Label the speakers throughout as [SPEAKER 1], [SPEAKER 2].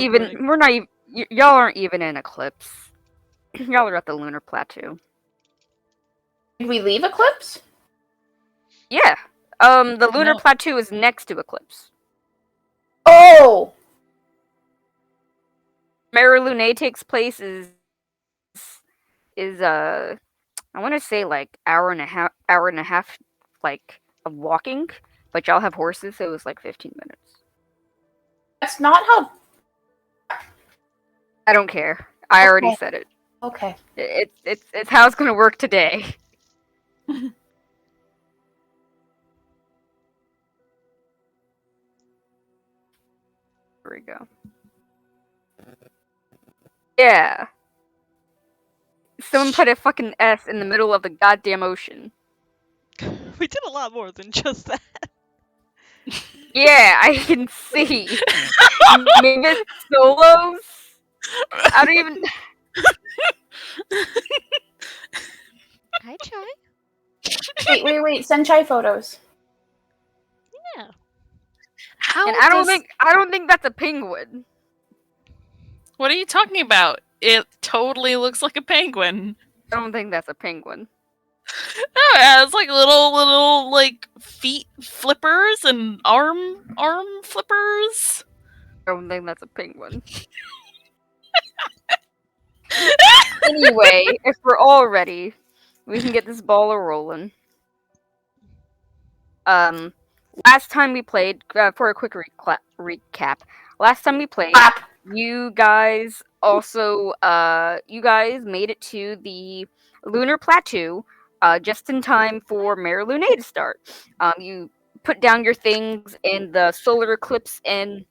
[SPEAKER 1] Even we're not even. Y'all aren't even in Eclipse. Y'all are at the Lunar Plateau.
[SPEAKER 2] Did we leave Eclipse?
[SPEAKER 1] Yeah. The Lunar
[SPEAKER 3] No.
[SPEAKER 1] Plateau is next to Eclipse.
[SPEAKER 2] Oh!
[SPEAKER 1] Mare Lune takes place is I want to say like hour and a half like of walking, but y'all have horses, so it was like 15 minutes.
[SPEAKER 2] That's not how...
[SPEAKER 1] I don't care. I already said it.
[SPEAKER 2] Okay.
[SPEAKER 1] It's how it's gonna work today. There we go. Yeah. Someone put a fucking S in the middle of the goddamn ocean.
[SPEAKER 4] We did a lot more than just that.
[SPEAKER 1] Yeah, I can see. Maybe solos? I don't even.
[SPEAKER 4] Hi, Chai.
[SPEAKER 2] Wait. Send Chai photos.
[SPEAKER 4] Yeah.
[SPEAKER 3] How
[SPEAKER 1] And I
[SPEAKER 3] does...
[SPEAKER 1] don't think that's a penguin.
[SPEAKER 3] What are you talking about? It totally looks like a penguin.
[SPEAKER 1] I don't think that's a penguin.
[SPEAKER 3] Oh, it has like little like feet flippers and arm flippers.
[SPEAKER 1] I don't think that's a penguin. Anyway, if we're all ready, we can get this ball rolling. Last time we played, for a quick recap. Last time we played, you guys also, you guys made it to the Lunar Plateau, just in time for Mare Lune to start. You put down your things in the solar eclipse and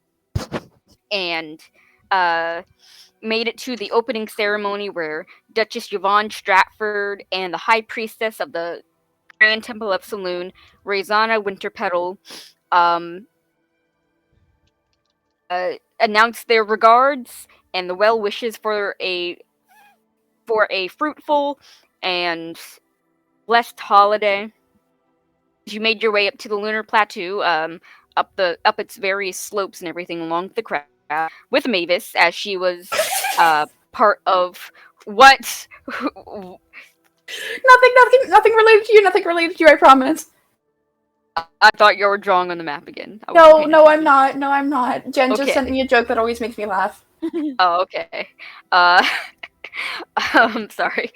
[SPEAKER 1] made it to the opening ceremony where Duchess Yvonne Stratford and the High Priestess of the Grand Temple of Saloon, Raisana Winterpetal, announced their regards and the well wishes for a fruitful and blessed holiday. You made your way up to the Lunar Plateau, up its various slopes and everything along the crest with Mavis, as she was part of what.
[SPEAKER 2] Nothing related to you. Nothing related to you. I promise.
[SPEAKER 1] I thought you were drawing on the map again.
[SPEAKER 2] No, I'm not. No, I'm not. Jen just
[SPEAKER 1] Okay.
[SPEAKER 2] sent me a joke that always makes me laugh.
[SPEAKER 1] Oh, okay. Sorry.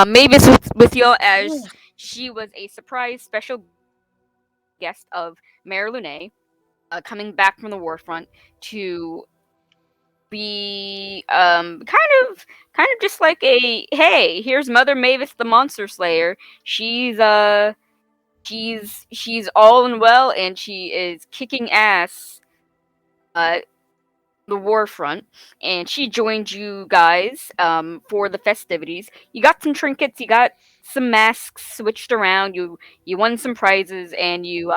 [SPEAKER 1] Mavis with you as she was a surprise special guest of Mare Lune, coming back from the war front to be kind of just like a hey, here's Mother Mavis the Monster Slayer. She's all and well, and she is kicking ass the war front, and she joined you guys for the festivities. You got some trinkets, you got some masks switched around, you won some prizes, and you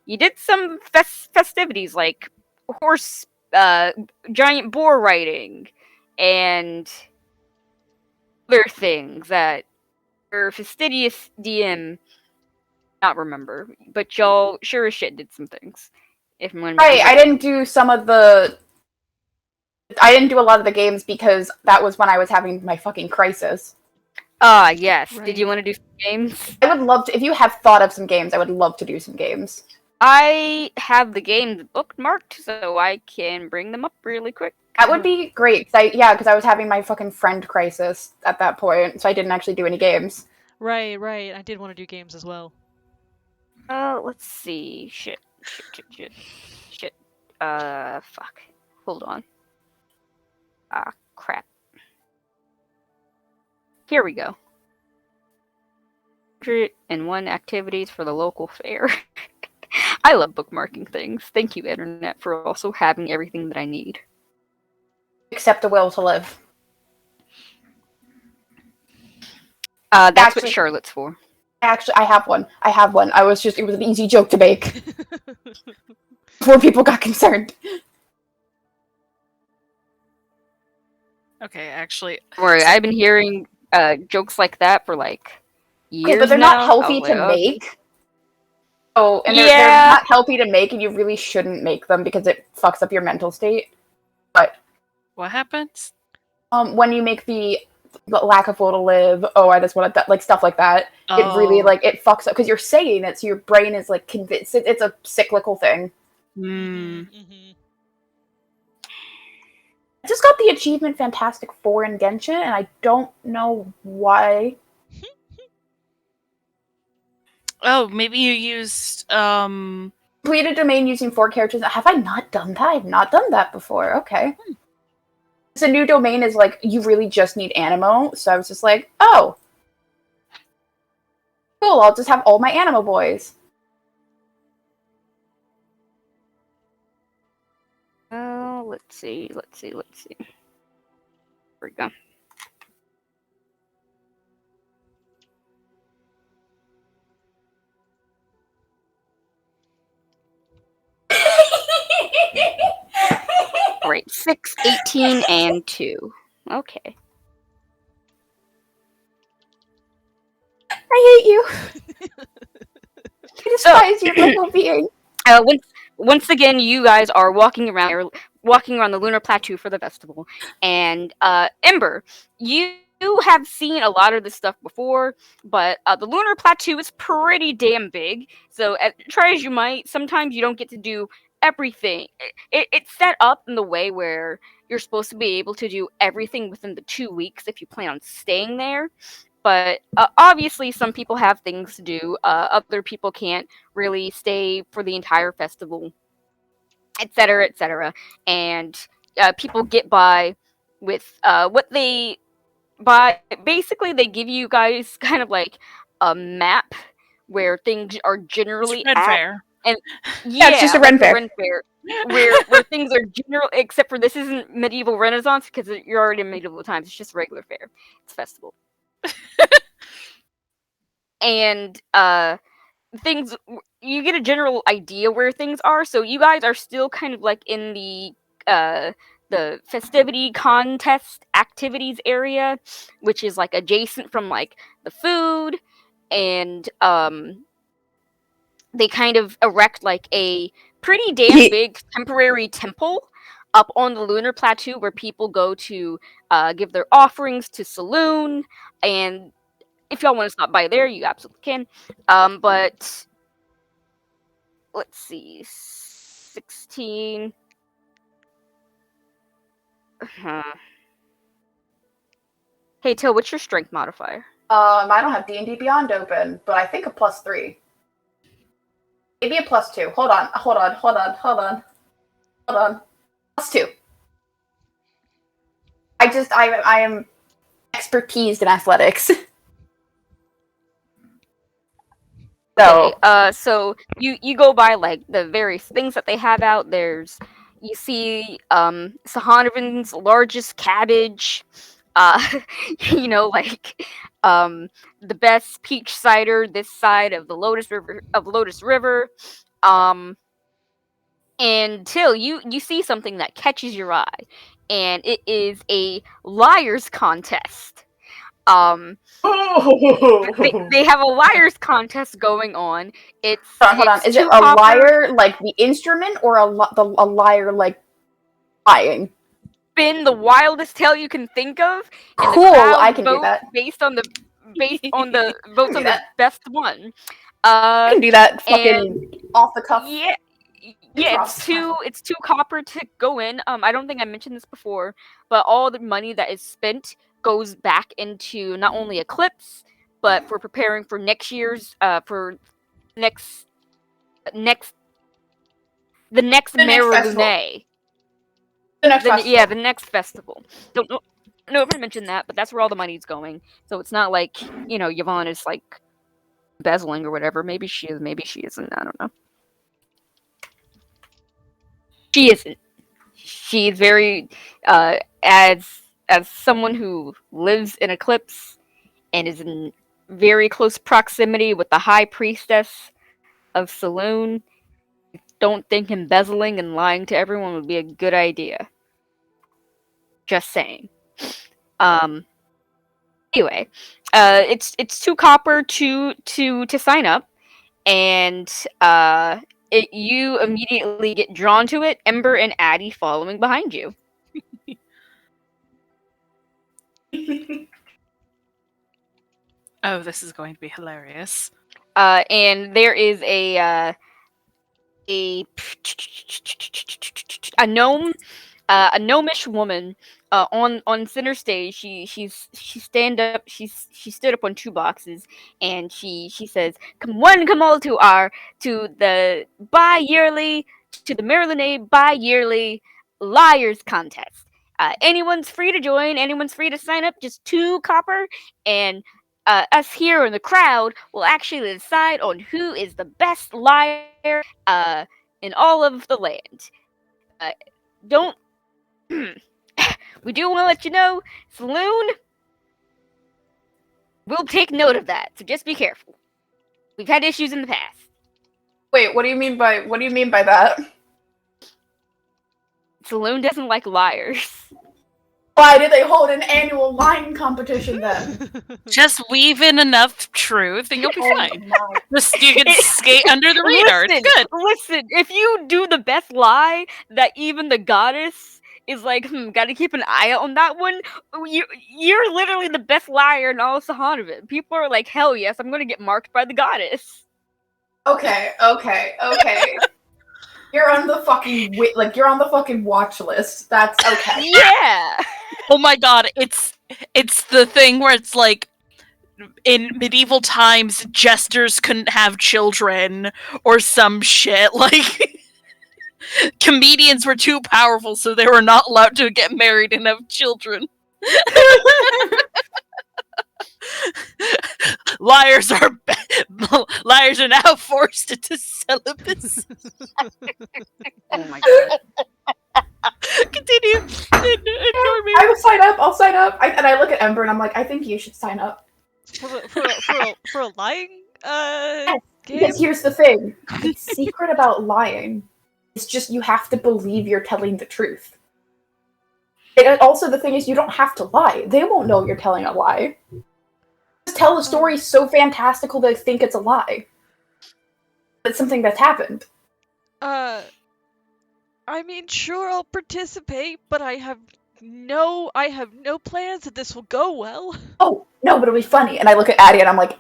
[SPEAKER 1] did some festivities like horse giant boar riding and other things that your fastidious DM not remember, but y'all sure as shit did some things. If I'm gonna
[SPEAKER 2] Right, I didn't do a lot of the games because that was when I was having my fucking crisis.
[SPEAKER 1] Yes.
[SPEAKER 4] Right.
[SPEAKER 1] Did you want to do some games?
[SPEAKER 2] I would love to. If you have thought of some games, I would love to do some games.
[SPEAKER 1] I have the games bookmarked, so I can bring them up really quick.
[SPEAKER 2] That would be great. Because I was having my fucking friend crisis at that point, so I didn't actually do any games.
[SPEAKER 4] Right. I did want to do games as well.
[SPEAKER 1] Let's see. Shit. Fuck. Hold on. Crap. Here we go. 101 activities for the local fair. I love bookmarking things. Thank you, Internet, for also having everything that I need.
[SPEAKER 2] Except the will to live.
[SPEAKER 1] That's what Charlotte's for.
[SPEAKER 2] Actually, I have one. It was an easy joke to make. Before people got concerned.
[SPEAKER 3] Okay, actually.
[SPEAKER 1] Don't worry, I've been hearing jokes like that for like years
[SPEAKER 2] Okay, but they're
[SPEAKER 1] now.
[SPEAKER 2] not healthy to make. Oh, and they're
[SPEAKER 1] Yeah.
[SPEAKER 2] not healthy to make, and you really shouldn't make them because it fucks up your mental state. But
[SPEAKER 3] What happens?
[SPEAKER 2] when you make the lack of will to live, oh, I just want to, like stuff like that, it really
[SPEAKER 3] Oh.
[SPEAKER 2] like it fucks up because you're saying it, so your brain is like convinced. It's a cyclical thing.
[SPEAKER 3] Hmm.
[SPEAKER 4] Mhm.
[SPEAKER 2] I just got the achievement Fantastic Four in Genshin, and I don't know why.
[SPEAKER 3] Oh, maybe you used
[SPEAKER 2] Complete a domain using 4 characters. Have I not done that? I've not done that before. Okay. It's a new domain is like, you really just need Animo, so I was just like, oh, cool, I'll just have all my Animo boys.
[SPEAKER 1] Let's see. Here we go. All right, 6, 18, and 2. Okay.
[SPEAKER 2] I hate you. I despise your little being.
[SPEAKER 1] Once again, you guys are walking around the lunar plateau for the festival, and Ember, you have seen a lot of this stuff before, but the lunar plateau is pretty damn big. So try as you might, sometimes you don't get to do everything. It's set up in the way where you're supposed to be able to do everything within the 2 weeks if you plan on staying there. But obviously, some people have things to do. Other people can't really stay for the entire festival, etc., etc. And people get by with what they buy. Basically, they give you guys kind of like a map where things are
[SPEAKER 3] it's
[SPEAKER 1] generally
[SPEAKER 3] Red
[SPEAKER 1] at,
[SPEAKER 3] Fair.
[SPEAKER 1] and
[SPEAKER 2] Yeah, it's just a
[SPEAKER 1] like
[SPEAKER 2] Ren
[SPEAKER 1] the
[SPEAKER 2] Fair.
[SPEAKER 1] Ren Fair, where things are general. Except for this isn't medieval Renaissance because you're already in medieval times. It's just regular fair. It's festival. And things, you get a general idea where things are, so you guys are still kind of like in the festivity contest activities area, which is like adjacent from like the food, and they kind of erect like a pretty damn big temporary temple up on the lunar plateau where people go to give their offerings to Saloon. And if y'all want to stop by there, you absolutely can. But let's see, 16. Huh. Hey, Till, what's your strength modifier?
[SPEAKER 2] I don't have D&D Beyond open, but I think a +3. Maybe a +2. Hold on. +2. I am expertised in athletics.
[SPEAKER 1] Okay,
[SPEAKER 2] So,
[SPEAKER 1] so you go by like the various things that they have out. You see Sihonovan's largest cabbage, uh like the best peach cider this side of the Lotus River. Um and Till, you see something that catches your eye, and it is a liars contest. Um they have a liars contest going on.
[SPEAKER 2] hold on.
[SPEAKER 1] It's
[SPEAKER 2] Is it
[SPEAKER 1] two
[SPEAKER 2] a
[SPEAKER 1] copper.
[SPEAKER 2] liar like the instrument, or a liar like lying?
[SPEAKER 1] Spin the wildest tale you can think of, and the
[SPEAKER 2] Cool, I
[SPEAKER 1] crowd
[SPEAKER 2] can do
[SPEAKER 1] vote
[SPEAKER 2] that.
[SPEAKER 1] votes
[SPEAKER 2] Do
[SPEAKER 1] on the
[SPEAKER 2] that.
[SPEAKER 1] best one.
[SPEAKER 2] I can do that.
[SPEAKER 1] And
[SPEAKER 2] Fucking off the cuff.
[SPEAKER 1] yeah, it's two copper to go in. I don't think I mentioned this before, but all the money that is spent goes back into not only Eclipse, but for preparing for next year's for next next the next
[SPEAKER 2] The next
[SPEAKER 1] Mera
[SPEAKER 2] festival.
[SPEAKER 1] Lune.
[SPEAKER 2] The next festival.
[SPEAKER 1] Yeah, the next festival. Don't know if I mentioned that, but that's where all the money's going. So it's not like, Yvonne is like embezzling or whatever. Maybe she is, maybe she isn't. I don't know. She isn't. She's very as someone who lives in Eclipse and is in very close proximity with the High Priestess of Saloon. Don't think embezzling and lying to everyone would be a good idea. Just saying. Um Anyway, it's two copper to sign up, and you immediately get drawn to it. Ember and Addie following behind you.
[SPEAKER 3] Oh, this is going to be hilarious.
[SPEAKER 1] And there is a a gnome, a gnomish woman on center stage. She stand up. She stood up on two boxes, and she says, come all to the bi-yearly to the Maryland bi-yearly liars contest. Anyone's free to join. Anyone's free to sign up. Just 2 copper, and us here in the crowd will actually decide on who is the best liar in all of the land. Don't. We do want to let you know, Saloon. We'll take note of that, so just be careful. We've had issues in the past.
[SPEAKER 2] Wait, what do you mean by that?
[SPEAKER 1] Saloon doesn't like liars.
[SPEAKER 2] Why did they hold an annual lying competition then?
[SPEAKER 3] Just weave in enough truth and you'll be
[SPEAKER 2] Oh
[SPEAKER 3] fine.
[SPEAKER 2] my.
[SPEAKER 3] Just you can skate under the radar. It's good.
[SPEAKER 1] Listen, if you do the best lie that even the goddess is like, gotta keep an eye out on that one, you're literally the best liar in all of Sihonovan. People are like, hell yes, I'm gonna get marked by the goddess.
[SPEAKER 2] Okay. You're on the fucking you're on the fucking watch list. That's okay.
[SPEAKER 1] Yeah.
[SPEAKER 3] Oh my god, it's the thing where it's like in medieval times jesters couldn't have children or some shit. Like comedians were too powerful, so they were not allowed to get married and have children. Liars are now forced into celibacy.
[SPEAKER 1] Oh my god.
[SPEAKER 3] Continue. Ignore me.
[SPEAKER 2] I will sign up. I'll sign up. And I look at Ember and I'm like, I think you should sign up.
[SPEAKER 4] For a lying game?
[SPEAKER 2] Because here's the thing: the secret about lying is just you have to believe you're telling the truth. And also, the thing is, you don't have to lie. They won't know you're telling a lie. Just tell a story so fantastical they think it's a lie. It's something that's happened.
[SPEAKER 4] I mean, sure, I'll participate, but I have no plans that this will go well.
[SPEAKER 2] Oh, no, but it'll be funny. And I look at Addie and I'm like,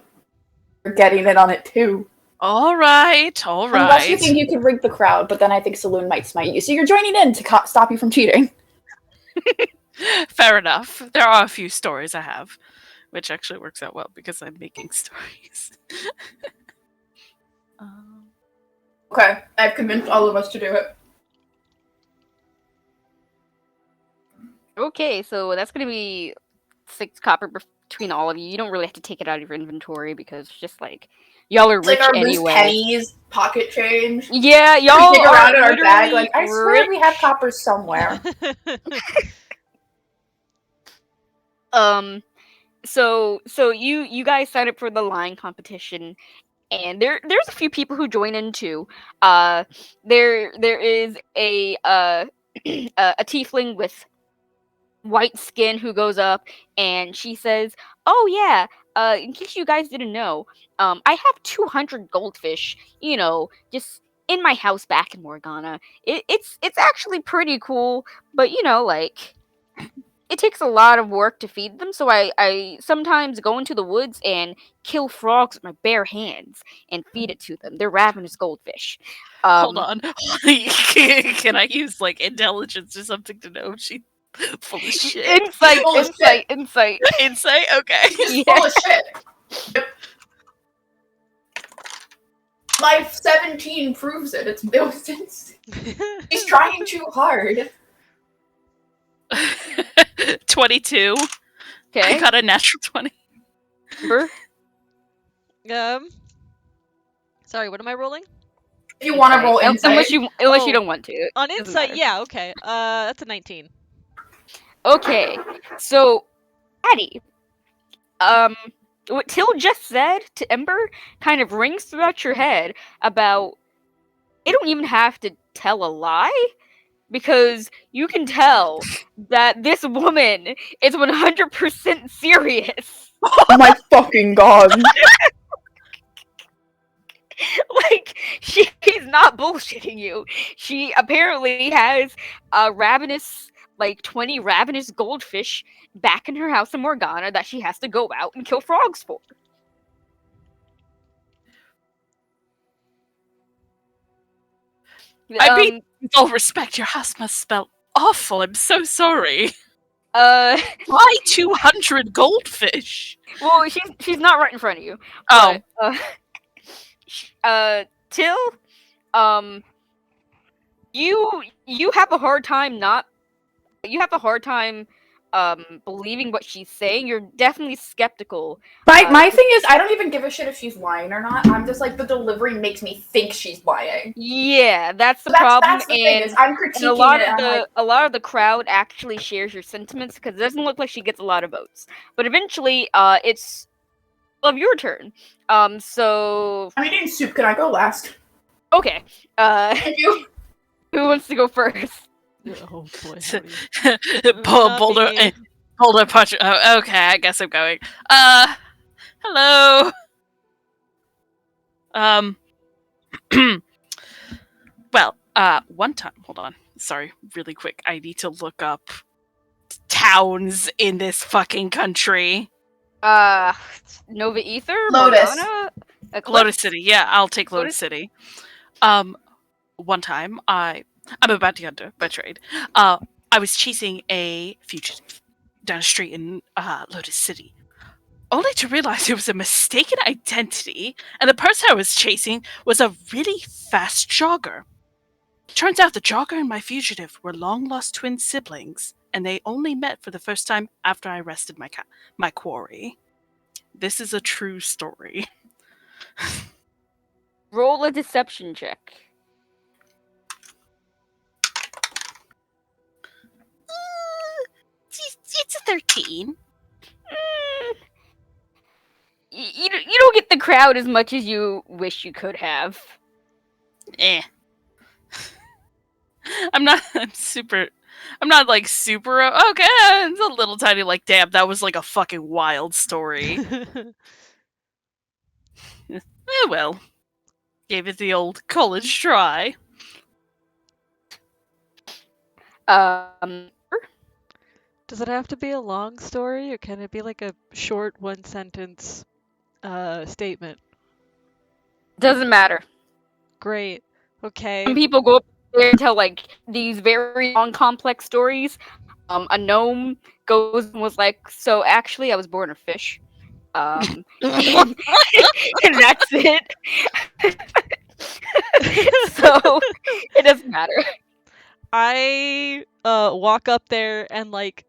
[SPEAKER 2] you're getting in on it too.
[SPEAKER 3] All right.
[SPEAKER 2] Unless you think you can rig the crowd, but then I think Saloon might smite you. So you're joining in to stop you from cheating.
[SPEAKER 3] Fair enough. There are a few stories I have, which actually works out well because I'm making stories.
[SPEAKER 2] Okay, I've convinced all of us to do it.
[SPEAKER 1] Okay, so that's gonna be 6 copper between all of you. You don't really have to take it out of your inventory because it's just like y'all are
[SPEAKER 2] It's
[SPEAKER 1] rich
[SPEAKER 2] like our loose
[SPEAKER 1] anyway.
[SPEAKER 2] pennies, pocket change.
[SPEAKER 1] Yeah,
[SPEAKER 2] We
[SPEAKER 1] y'all
[SPEAKER 2] dig
[SPEAKER 1] are
[SPEAKER 2] around in our bag
[SPEAKER 1] literally
[SPEAKER 2] like, I swear
[SPEAKER 1] rich.
[SPEAKER 2] we have coppers somewhere.
[SPEAKER 1] So you guys sign up for the line competition, and there's a few people who join in too. There is a a tiefling with white skin who goes up and she says, "Oh yeah, in case you guys didn't know, I have 200 goldfish. You know, just in my house back in Morgana. It's actually pretty cool, but you know, like." It takes a lot of work to feed them, so I sometimes go into the woods and kill frogs with my bare hands and feed it to them. They're ravenous goldfish.
[SPEAKER 3] Hold on. Can I use like intelligence or something to know if she's full of shit?
[SPEAKER 1] Insight,
[SPEAKER 2] Full of
[SPEAKER 1] insight, insight.
[SPEAKER 3] Insight? Okay.
[SPEAKER 2] He's full of shit. My 17 proves it. It's he's trying too hard.
[SPEAKER 3] 22. I
[SPEAKER 1] Okay.
[SPEAKER 3] got a natural 20.
[SPEAKER 1] Remember?
[SPEAKER 4] Sorry, what am I rolling?
[SPEAKER 2] If you want to roll
[SPEAKER 1] Insight.
[SPEAKER 2] insight.
[SPEAKER 1] Unless you
[SPEAKER 4] Oh.
[SPEAKER 1] don't want to.
[SPEAKER 4] On
[SPEAKER 1] Doesn't
[SPEAKER 4] insight,
[SPEAKER 1] matter.
[SPEAKER 4] yeah, okay. That's a 19.
[SPEAKER 1] Okay. So, Addie, what Till just said to Ember kind of rings throughout your head about they don't even have to tell a lie because you can tell that this woman is 100% serious.
[SPEAKER 2] Oh my fucking god.
[SPEAKER 1] Like, she's not bullshitting you. She apparently has a ravenous, like 20 ravenous goldfish back in her house in Morgana that she has to go out and kill frogs for.
[SPEAKER 3] I mean, with all respect, your house must smell awful. I'm so sorry.
[SPEAKER 1] Uh,
[SPEAKER 3] Why 200 goldfish?
[SPEAKER 1] well, she's not right in front of you.
[SPEAKER 3] Oh,
[SPEAKER 1] But, Till, um, you have a hard time not. You have a hard time, believing what she's saying. You're definitely skeptical.
[SPEAKER 2] My thing is, I don't even give a shit if she's lying or not. I'm just like, the delivery makes me think she's lying.
[SPEAKER 1] Yeah, that's the
[SPEAKER 2] So
[SPEAKER 1] problem.
[SPEAKER 2] that's the thing, is I'm critiquing
[SPEAKER 1] And a lot
[SPEAKER 2] it,
[SPEAKER 1] of
[SPEAKER 2] and I'm
[SPEAKER 1] the
[SPEAKER 2] like,
[SPEAKER 1] a lot of the crowd actually shares your sentiments because it doesn't look like she gets a lot of votes. But eventually, it's of your turn. So
[SPEAKER 2] I'm eating soup. Can I go last?
[SPEAKER 1] okay.
[SPEAKER 2] Thank you.
[SPEAKER 1] Who wants to go first?
[SPEAKER 4] Oh boy, howdy. Not
[SPEAKER 3] Boulder,
[SPEAKER 4] me.
[SPEAKER 3] Boulder punch. Oh, okay, I guess I'm going. Hello. Um, well, one time. Hold on. Sorry, really quick. I need to look up towns in this fucking country.
[SPEAKER 1] Nova Ether,
[SPEAKER 2] Lotus.
[SPEAKER 1] Morgana, Eclipse?
[SPEAKER 3] Lotus City. Yeah, I'll take Lotus
[SPEAKER 1] Lotus?
[SPEAKER 3] City. One time I'm a bounty hunter by trade. I was chasing a fugitive down a street in Lotus City, only to realize it was a mistaken identity, and the person I was chasing was a really fast jogger. Turns out the jogger and my fugitive were long-lost twin siblings, and they only met for the first time after I arrested my quarry. This is a true story.
[SPEAKER 1] Roll a deception check.
[SPEAKER 3] It's a 13.
[SPEAKER 1] You don't get the crowd as much as you wish you could have.
[SPEAKER 3] Eh. I'm not like super okay. It's a little tiny like damn, that was like a fucking wild story. Well. Gave it the old college try.
[SPEAKER 1] Um,
[SPEAKER 4] Does it have to be a long story, or can it be like a short one sentence statement?
[SPEAKER 1] doesn't matter.
[SPEAKER 4] Great. Okay.
[SPEAKER 1] Some people go up there and tell like these very long, complex stories. A gnome goes and was like, "So actually, I was born a fish." And, and that's it. So it doesn't matter.
[SPEAKER 4] I walk up there and like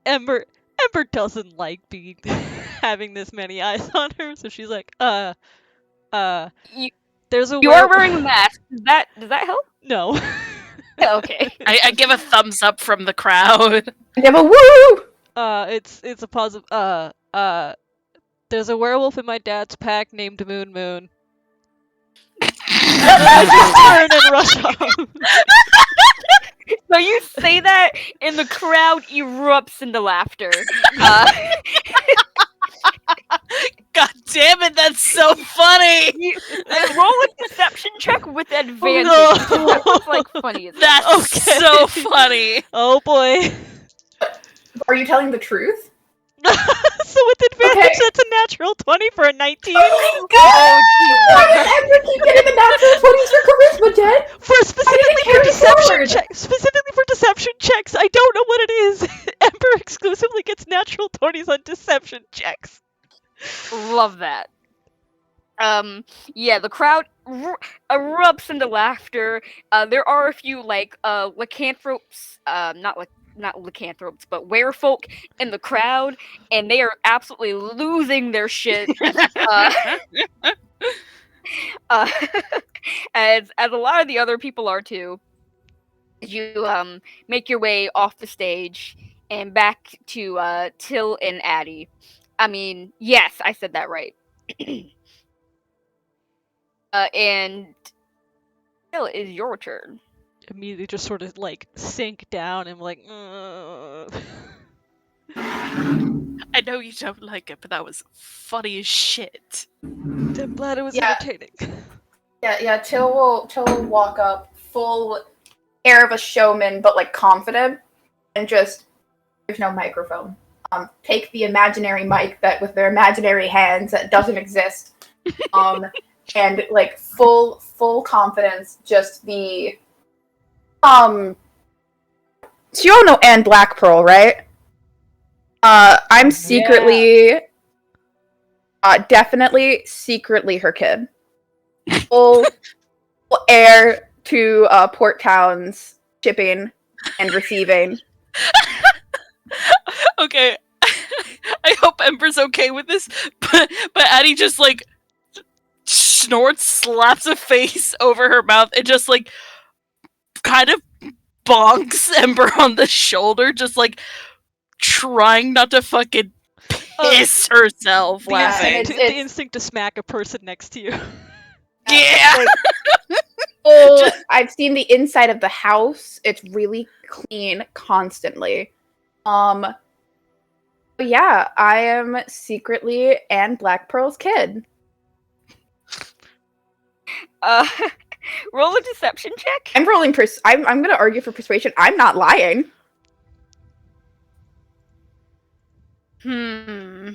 [SPEAKER 4] Ember doesn't like being having this many eyes on her, so she's like,
[SPEAKER 1] You,
[SPEAKER 4] there's a
[SPEAKER 1] you are wearing a mask. Does that help?
[SPEAKER 4] No.
[SPEAKER 1] Okay.
[SPEAKER 3] I give a thumbs up from the crowd.
[SPEAKER 2] Give a woo!
[SPEAKER 4] It's a positive. There's a werewolf in my dad's pack named Moon Moon. And then I just turn and rush off.
[SPEAKER 1] So you say that, and the crowd erupts into laughter.
[SPEAKER 3] God damn it, that's so funny!
[SPEAKER 1] Roll a deception check with advantage.
[SPEAKER 4] no.
[SPEAKER 1] That was like funny as hell.
[SPEAKER 3] That's
[SPEAKER 4] Okay.
[SPEAKER 3] so funny.
[SPEAKER 4] Oh boy.
[SPEAKER 2] Are you telling the truth?
[SPEAKER 4] So with advantage,
[SPEAKER 2] Okay.
[SPEAKER 4] that's a natural 20 for a 19.
[SPEAKER 2] Oh my god! Why does Edward keep getting the natural 20s for charisma, Jen?
[SPEAKER 4] For specifically for
[SPEAKER 2] carry
[SPEAKER 4] deception
[SPEAKER 2] forward.
[SPEAKER 4] checks. Specifically for deception checks. I don't know what it is. Ember exclusively gets natural 20s on deception checks.
[SPEAKER 1] Love that. Yeah, the crowd erupts into laughter. There are a few like lycanthropes, not lycanthropes, but werefolk in the crowd, and they are absolutely losing their shit. Uh, as a lot of the other people are too. You make your way off the stage and back to Till and Addie. I mean, yes, I said that right. And Till, it is your turn.
[SPEAKER 4] Immediately just sort of like sink down and like
[SPEAKER 3] I know you don't like it, but that was funny as shit.
[SPEAKER 4] I'm glad it was
[SPEAKER 2] Yeah.
[SPEAKER 4] entertaining.
[SPEAKER 2] Yeah. Chill will walk up, full air of a showman, but like confident, and just there's no microphone. Take the imaginary mic that with their imaginary hands that doesn't exist. And like full confidence, just the Sihono and Black Pearl, right? I'm secretly, definitely secretly her kid. Full air to Port Towns shipping and receiving.
[SPEAKER 3] Okay. I hope Ember's okay with this, but Addie just like snorts, slaps a face over her mouth, and just like kind of bonks Ember on the shoulder, just like trying not to fucking piss herself
[SPEAKER 4] The
[SPEAKER 3] laughing.
[SPEAKER 2] it's-
[SPEAKER 4] the instinct to smack a person next to you.
[SPEAKER 3] Yeah.
[SPEAKER 2] Like, I've seen the inside of the house. It's really clean constantly. But yeah, I am secretly Anne Black Pearl's kid.
[SPEAKER 1] Roll a deception check.
[SPEAKER 2] I'm rolling. I'm gonna argue for persuasion. I'm not lying.
[SPEAKER 1] Hmm.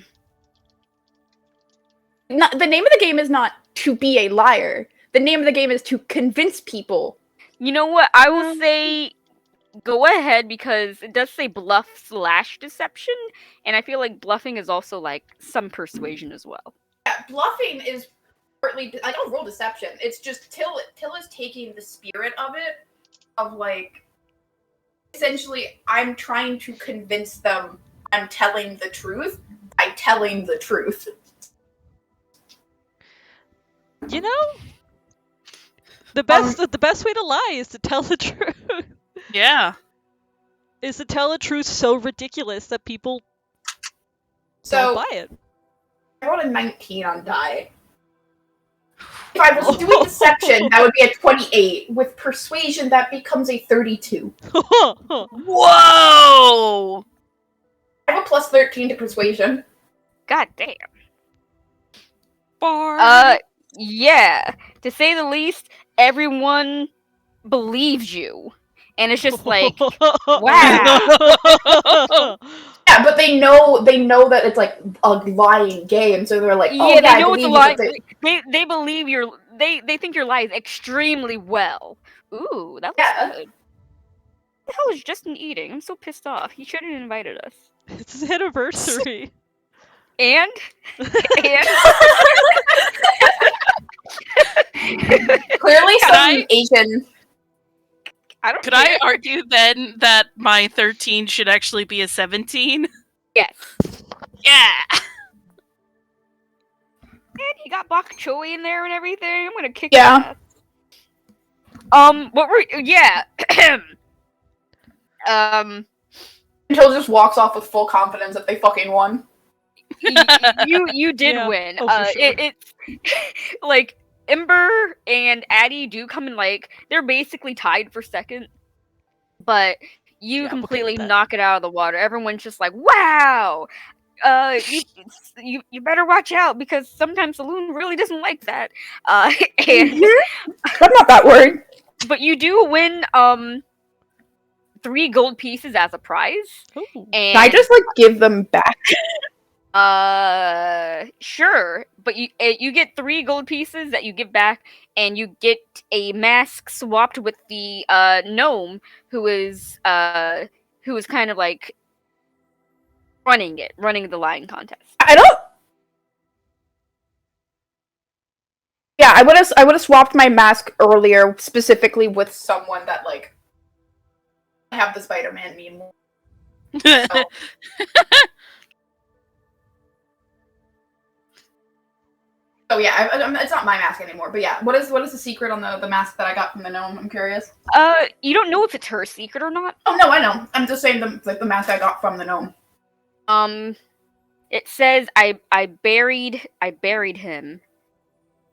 [SPEAKER 2] The name of the game is not to be a liar. The name of the game is to convince people.
[SPEAKER 1] You know what? I will say go ahead because it does say bluff/deception, and I feel like bluffing is also like some persuasion as well.
[SPEAKER 2] Yeah, bluffing is partly. I don't roll deception. It's just Till is taking the spirit of it, of like, essentially, I'm trying to convince them I'm telling the truth by telling the truth.
[SPEAKER 4] You know, the best way to lie is to tell the truth.
[SPEAKER 3] Yeah.
[SPEAKER 4] Is to tell a truth so ridiculous that people
[SPEAKER 2] So
[SPEAKER 4] don't buy it.
[SPEAKER 2] I rolled a 19 on die. If I was doing deception, that would be a 28. With persuasion, that becomes a 32.
[SPEAKER 3] Whoa!
[SPEAKER 2] I have a plus 13 to persuasion.
[SPEAKER 1] God damn.
[SPEAKER 3] Bar.
[SPEAKER 1] Yeah. To say the least, everyone believes you. And it's just like, wow.
[SPEAKER 2] Yeah, but they know that it's like a lying game, so they're like, oh
[SPEAKER 1] Yeah,
[SPEAKER 2] yeah,
[SPEAKER 1] they know
[SPEAKER 2] I
[SPEAKER 1] it's a
[SPEAKER 2] believe
[SPEAKER 1] lie.
[SPEAKER 2] you.
[SPEAKER 1] They believe they think your lies extremely well. Ooh, that was
[SPEAKER 2] Yeah.
[SPEAKER 1] good. What the hell is Justin eating? I'm so pissed off. He shouldn't have invited us.
[SPEAKER 4] It's his anniversary.
[SPEAKER 1] And
[SPEAKER 2] Clearly
[SPEAKER 3] Could
[SPEAKER 2] some
[SPEAKER 3] I-
[SPEAKER 2] Asian.
[SPEAKER 1] I don't
[SPEAKER 3] Could
[SPEAKER 1] care.
[SPEAKER 3] I argue then that my 13 should actually be a 17?
[SPEAKER 1] Yes.
[SPEAKER 3] Yeah.
[SPEAKER 1] Man, you got bok choy in there and everything. I'm gonna kick
[SPEAKER 2] Yeah.
[SPEAKER 1] your ass. What were yeah.
[SPEAKER 2] Until just walks off with full confidence that they fucking won.
[SPEAKER 1] You did
[SPEAKER 4] Yeah.
[SPEAKER 1] win.
[SPEAKER 4] Oh, for sure.
[SPEAKER 1] It's like Ember and Addie do come in like they're basically tied for second, but you
[SPEAKER 4] Yeah, I'm okay
[SPEAKER 1] completely
[SPEAKER 4] with that.
[SPEAKER 1] knock it out of the water. Everyone's just like, "Wow, you better watch out because sometimes Saloon really doesn't like that." And
[SPEAKER 2] I'm not that worried.
[SPEAKER 1] but you do win 3 gold pieces as a prize,
[SPEAKER 4] Ooh.
[SPEAKER 1] and
[SPEAKER 2] Can I just like give them back?
[SPEAKER 1] sure, but you get 3 gold pieces that you give back, and you get a mask swapped with the gnome who is kind of like running the lying contest.
[SPEAKER 2] I don't. Yeah, I would have swapped my mask earlier, specifically with someone that like have the Spider-Man meme. So, so yeah, it's not my mask anymore. But yeah, what is the secret on the mask that I got from the gnome? I'm curious.
[SPEAKER 1] You don't know if it's her secret or not.
[SPEAKER 2] Oh no, I know. I'm just saying the mask I got from the gnome.
[SPEAKER 1] It says I buried him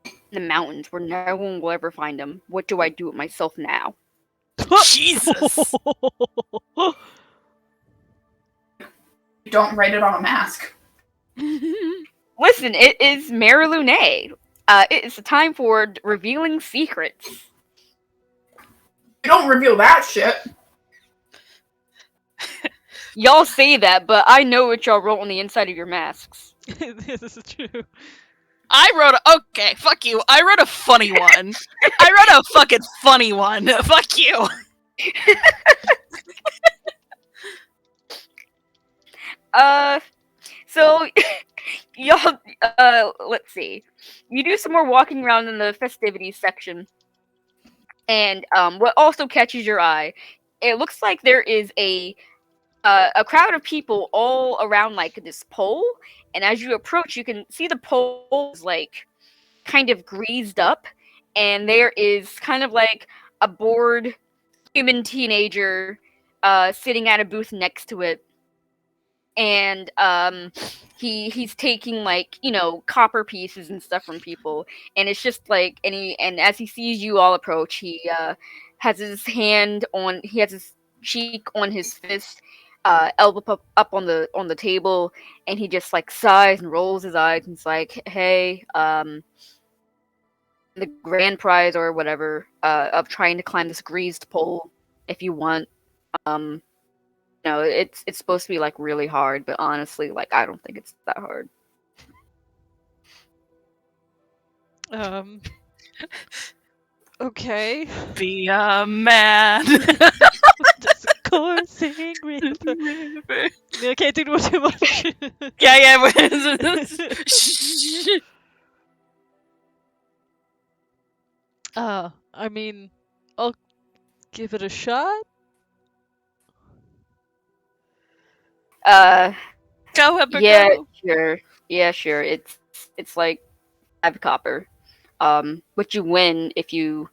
[SPEAKER 1] in the mountains where no one will ever find him. What do I do with myself now?
[SPEAKER 3] Jesus.
[SPEAKER 2] You don't write it on a mask.
[SPEAKER 1] Listen, it is Mary Lunay. It is the time for revealing secrets.
[SPEAKER 2] You don't reveal that shit.
[SPEAKER 1] Y'all say that, but I know what y'all wrote on the inside of your masks.
[SPEAKER 4] This is true.
[SPEAKER 3] Okay, fuck you. I wrote a funny one. I wrote a fucking funny one. Fuck you.
[SPEAKER 1] So y'all, let's see. You do some more walking around in the festivities section, and what also catches your eye, it looks like there is a crowd of people all around like this pole, and as you approach, you can see the pole is like kind of greased up, and there is kind of like a bored human teenager sitting at a booth next to it, and he's taking like, you know, copper pieces and stuff from people, and it's just like, and as he sees you all approach, he has his cheek on his fist, elbow up on the table, and he just like sighs and rolls his eyes and it's like, hey, the grand prize or whatever of trying to climb this greased pole, if you want. No, it's supposed to be like really hard, but honestly, like I don't think it's that hard.
[SPEAKER 4] Okay.
[SPEAKER 3] Be a man.
[SPEAKER 4] Just coursing river. I can't do too much.
[SPEAKER 3] Yeah.
[SPEAKER 4] I mean, I'll give it a shot.
[SPEAKER 3] Go, Ember,
[SPEAKER 1] Yeah,
[SPEAKER 3] go.
[SPEAKER 1] sure. Yeah, sure. It's like 5 copper. What you win if you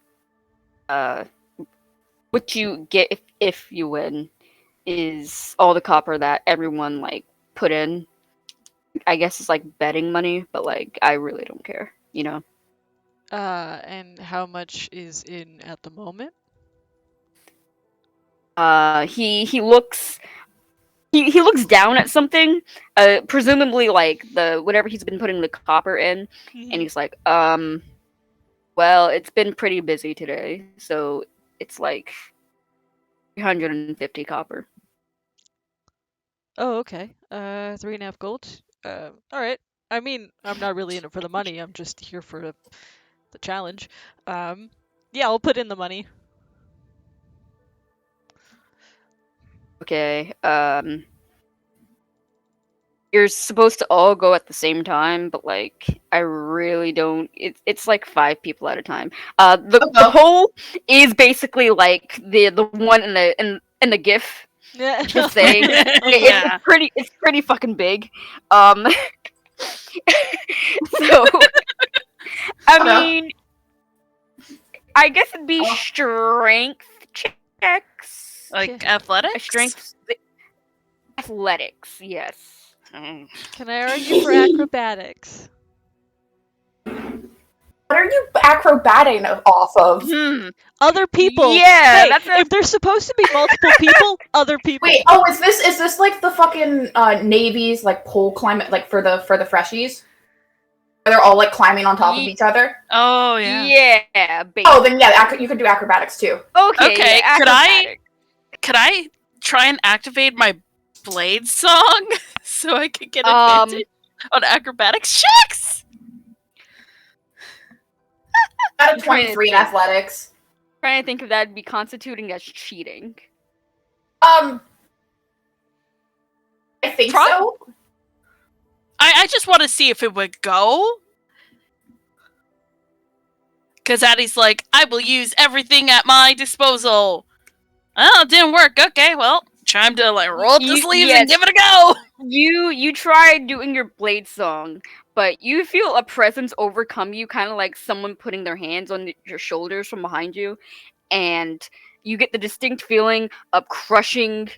[SPEAKER 1] what you get if you win is all the copper that everyone like put in. I guess it's like betting money, but like I really don't care, you know.
[SPEAKER 4] And how much is in at the moment?
[SPEAKER 1] He looks he looks down at something, presumably like the whatever he's been putting the copper in, and he's like, well, it's been pretty busy today, so it's like 350 copper.
[SPEAKER 4] Oh, okay. 3.5 gold. All right. I mean, I'm not really in it for the money. I'm just here for the challenge. Yeah, I'll put in the money.
[SPEAKER 1] Okay. You're supposed to all go at the same time, but like I really don't. It's like 5 people at a time. The poll is basically like the one in the GIF.
[SPEAKER 4] Yeah.
[SPEAKER 1] Just saying,
[SPEAKER 3] Yeah.
[SPEAKER 1] it's pretty fucking big. So I mean, I guess it'd be strength checks.
[SPEAKER 3] Like
[SPEAKER 4] Yeah.
[SPEAKER 3] athletics?
[SPEAKER 1] Athletics, yes.
[SPEAKER 4] Can I argue for acrobatics?
[SPEAKER 2] What are you acrobating off of?
[SPEAKER 4] Other people.
[SPEAKER 1] Yeah,
[SPEAKER 4] Hey,
[SPEAKER 1] that's
[SPEAKER 4] if there's supposed to be multiple people, other people.
[SPEAKER 2] Wait, is this like the fucking Navy's like pole climate, like for the freshies? Where they're all like climbing on top of each other?
[SPEAKER 3] Oh, yeah.
[SPEAKER 1] Yeah.
[SPEAKER 2] Oh, then yeah, you could do acrobatics too.
[SPEAKER 3] Okay,
[SPEAKER 1] yeah,
[SPEAKER 3] could I try and activate my blade song so I could get advantage on acrobatics checks?
[SPEAKER 2] Got a 23 in athletics.
[SPEAKER 1] Trying to think if that'd be constituting as cheating.
[SPEAKER 2] I think so.
[SPEAKER 3] I just want to see if it would go. Because Addie's like, I will use everything at my disposal. Oh, it didn't work. Okay, well, time to like roll up the sleeves and give it a go.
[SPEAKER 1] You tried doing your blade song, but you feel a presence overcome you, kind of like someone putting their hands on your shoulders from behind you, and you get the distinct feeling of a crushing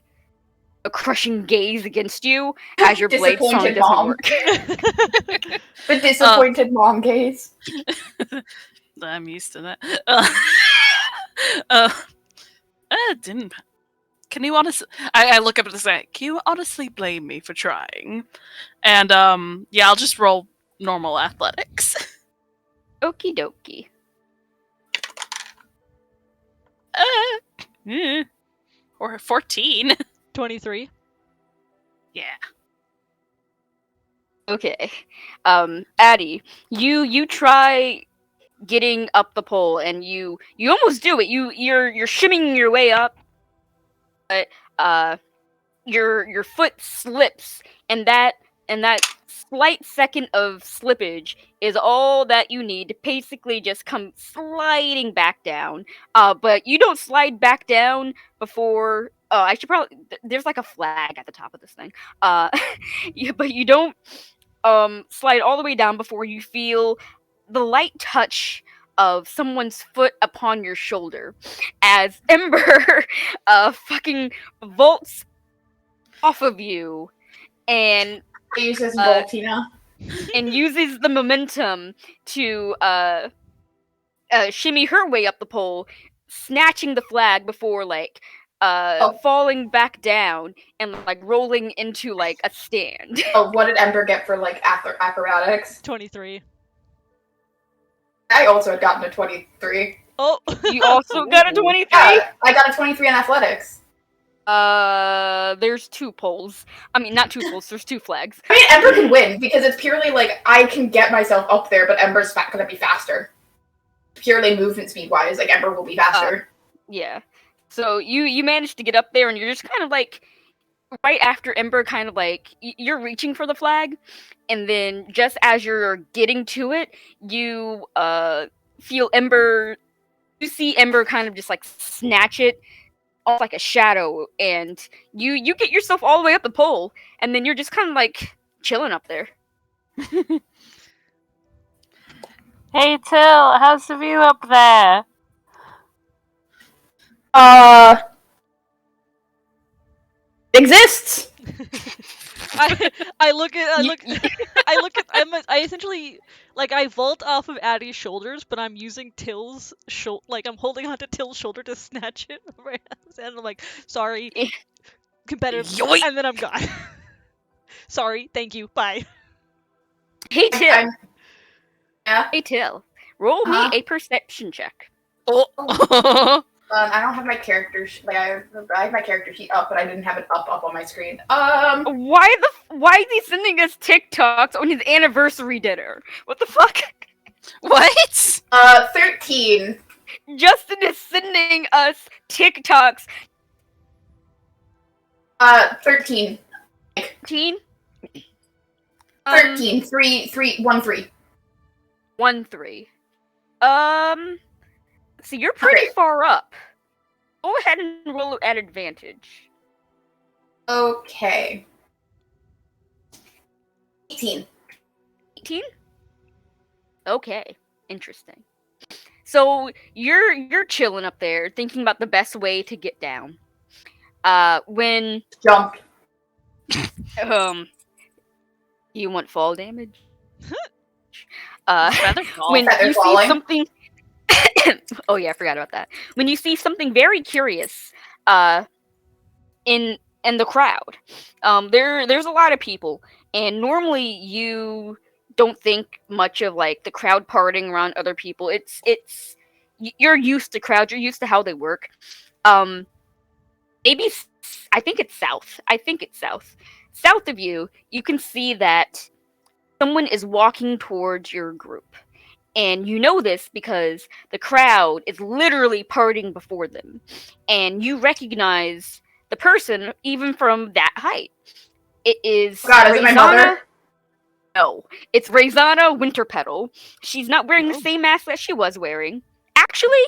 [SPEAKER 1] gaze against you as your blade song doesn't work.
[SPEAKER 2] The disappointed mom gaze.
[SPEAKER 3] I'm used to that. It didn't. can you honestly? I look up at the side. Can you honestly blame me for trying? And yeah, I'll just roll normal athletics.
[SPEAKER 1] Okie dokie.
[SPEAKER 3] Eh, or 14.
[SPEAKER 4] 23.
[SPEAKER 3] Yeah.
[SPEAKER 1] Okay. Addie, you try getting up the pole, and you almost do it. You're shimmying your way up, but your foot slips, and that slight second of slippage is all that you need to basically just come sliding back down. But you don't slide back down before. Oh, I should probably. There's like a flag at the top of this thing. Uh, but you don't slide all the way down before you feel the light touch of someone's foot upon your shoulder as Ember fucking vaults off of you and
[SPEAKER 2] He uses Voltina.
[SPEAKER 1] and uses the momentum to shimmy her way up the pole, snatching the flag before falling back down and like rolling into like a stand.
[SPEAKER 2] Oh, what did Ember get for like acrobatics?
[SPEAKER 4] 23.
[SPEAKER 2] I also had gotten a 23.
[SPEAKER 4] Oh!
[SPEAKER 1] You also got a 23?
[SPEAKER 2] Yeah, I got a 23 in athletics.
[SPEAKER 1] There's 2 poles. I mean, not 2 poles, there's 2 flags.
[SPEAKER 2] I mean, Ember can win because it's purely like I can get myself up there, but Ember's gonna be faster. Purely movement speed wise, like Ember will be faster.
[SPEAKER 1] Yeah. So you managed to get up there, and you're just kind of like right after Ember, kind of like you're reaching for the flag, and then just as you're getting to it, you feel Ember. You see Ember kind of just like snatch it off like a shadow, and you get yourself all the way up the pole, and then you're just kind of like chilling up there.
[SPEAKER 3] Hey Till, how's the view up there?
[SPEAKER 2] Exists.
[SPEAKER 4] I look at I essentially like I vault off of Addie's shoulders, but I'm using Till's I'm holding onto Till's shoulder to snatch it right and I'm like, sorry, competitive,
[SPEAKER 3] Yoink.
[SPEAKER 4] and then I'm gone. Sorry, thank you, bye.
[SPEAKER 1] Hey Till,
[SPEAKER 2] Yeah.
[SPEAKER 1] hey Till, roll
[SPEAKER 2] Uh-huh.
[SPEAKER 1] me a perception check.
[SPEAKER 3] Oh.
[SPEAKER 2] I don't have my character I have my character sheet up, but I didn't have it up on my screen.
[SPEAKER 1] Why is he sending us TikToks on his anniversary dinner? What the fuck?
[SPEAKER 3] What?
[SPEAKER 2] 13.
[SPEAKER 1] Justin is sending us TikToks.
[SPEAKER 2] 13.
[SPEAKER 1] 13?
[SPEAKER 2] 13. 1 3.
[SPEAKER 1] 1 3. So you're pretty
[SPEAKER 2] Okay.
[SPEAKER 1] far up. Go ahead and roll at advantage.
[SPEAKER 2] Okay. 18.
[SPEAKER 1] 18? Okay, interesting. So you're chilling up there, thinking about the best way to get down. When
[SPEAKER 2] Jump.
[SPEAKER 1] you want fall damage?
[SPEAKER 3] Feather fall.
[SPEAKER 1] When
[SPEAKER 2] Feather
[SPEAKER 1] you
[SPEAKER 2] falling.
[SPEAKER 1] see something oh yeah, I forgot about that. When you see something very curious in the crowd, there's a lot of people, and normally you don't think much of like the crowd parting around other people. You're used to crowds, you're used to how they work. Maybe I think it's south. South of you, you can see that someone is walking towards your group. And you know this because the crowd is literally parting before them. And you recognize the person even from that height. It is
[SPEAKER 2] God, is it my
[SPEAKER 1] Raizana-
[SPEAKER 2] mother?
[SPEAKER 1] No, it's Raizana Winterpetal. She's not wearing the
[SPEAKER 4] Oh.
[SPEAKER 1] same mask that she was wearing. Actually,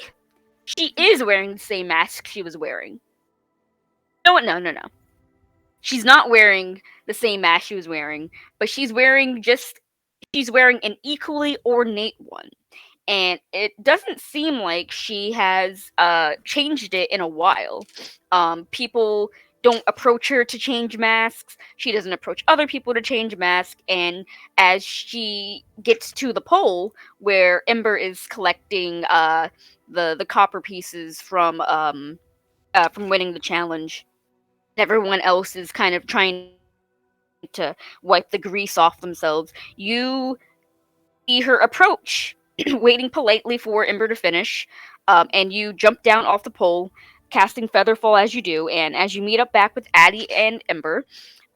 [SPEAKER 1] she is wearing the same mask she was wearing. No. She's not wearing the same mask she was wearing, but she's wearing an equally ornate one. And it doesn't seem like she has changed it in a while. People don't approach her to change masks. She doesn't approach other people to change masks. And as she gets to the pole where Ember is collecting the copper pieces from winning the challenge, everyone else is kind of trying to wipe the grease off themselves, you see her approach, waiting politely for Ember to finish, and you jump down off the pole, casting Featherfall as you do, and as you meet up back with Addie and Ember,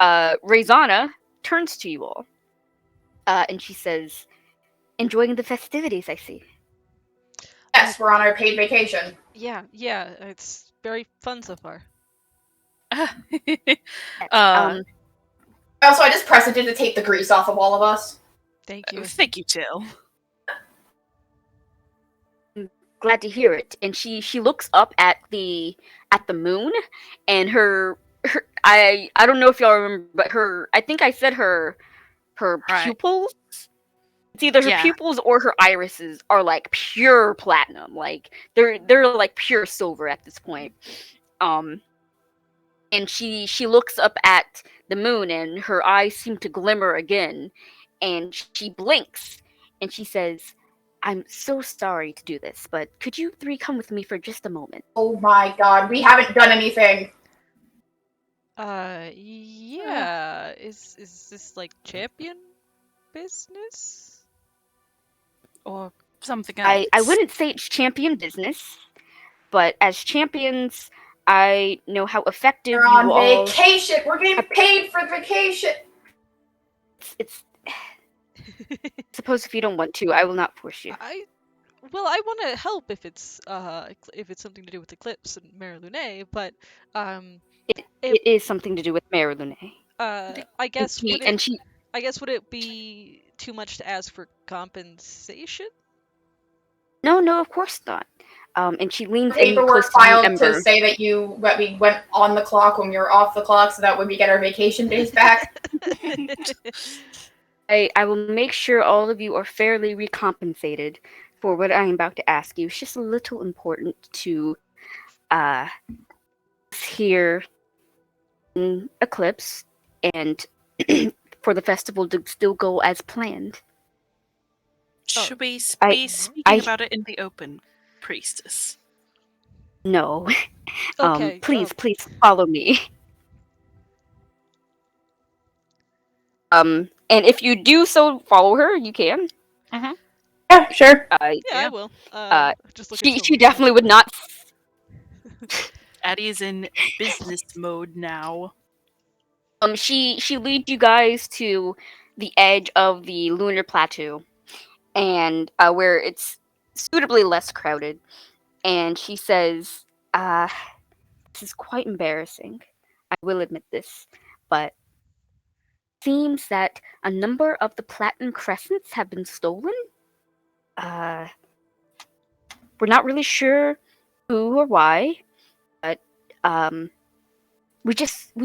[SPEAKER 1] Raizana turns to you all, and she says, "Enjoying the festivities, I see."
[SPEAKER 2] Yes, we're on our paid vacation.
[SPEAKER 4] Yeah, it's very fun so far.
[SPEAKER 1] Yes,
[SPEAKER 3] uh,
[SPEAKER 2] Also, I just pressed it to take the grease off of all of us.
[SPEAKER 4] Thank you.
[SPEAKER 3] thank you, Till.
[SPEAKER 1] glad to hear it. And she looks up at the moon, and her I don't know if y'all remember, but her, I think I said her
[SPEAKER 3] Right.
[SPEAKER 1] pupils. It's either her
[SPEAKER 3] Yeah.
[SPEAKER 1] pupils or her irises are like pure platinum. Like they're like pure silver at this point. Um and she looks up at the moon, and her eyes seem to glimmer again, and she blinks, and she says, "I'm so sorry to do this, but could you three come with me for just a moment?"
[SPEAKER 2] Oh my god, we haven't done anything.
[SPEAKER 4] Yeah. Is this like champion business?
[SPEAKER 3] Or something else.
[SPEAKER 1] I wouldn't say it's champion business, but as champions, I know how effective
[SPEAKER 2] We're
[SPEAKER 1] you
[SPEAKER 2] on
[SPEAKER 1] all.
[SPEAKER 2] vacation. We're getting paid for vacation.
[SPEAKER 1] It's suppose if you don't want to, I will not force you.
[SPEAKER 4] I want to help if it's something to do with Eclipse and Mare Lune, but
[SPEAKER 1] It,
[SPEAKER 4] It-
[SPEAKER 1] it is something to do with Mare Lune.
[SPEAKER 4] I
[SPEAKER 1] And
[SPEAKER 4] guess
[SPEAKER 1] she, and she
[SPEAKER 4] would it be too much to ask for compensation?
[SPEAKER 1] no, of course not. And she leans in
[SPEAKER 2] Paperwork
[SPEAKER 1] close to you,
[SPEAKER 2] filed to
[SPEAKER 1] Ember.
[SPEAKER 2] say that we went on the clock when we were off the clock, so that when we get our vacation days back.
[SPEAKER 1] I will make sure all of you are fairly recompensated for what I am about to ask you. It's just a little important to here in Eclipse, and for the festival to still go as planned.
[SPEAKER 3] Should we
[SPEAKER 1] I-
[SPEAKER 3] be speaking about it in the open, priestess?
[SPEAKER 1] No.
[SPEAKER 4] Okay.
[SPEAKER 1] Please follow me. And if you do so follow her, you can.
[SPEAKER 2] Yeah, sure.
[SPEAKER 4] Yeah, I
[SPEAKER 3] Yeah.
[SPEAKER 4] will. Just look
[SPEAKER 1] She
[SPEAKER 4] at
[SPEAKER 1] she definitely would not.
[SPEAKER 3] Addie is in business mode now.
[SPEAKER 1] She leads you guys to the edge of the lunar plateau, and where it's suitably less crowded. And she says, "This is quite embarrassing. I will admit this, but it seems that a number of the platinum crescents have been stolen. Uh, we're not really sure who or why, but we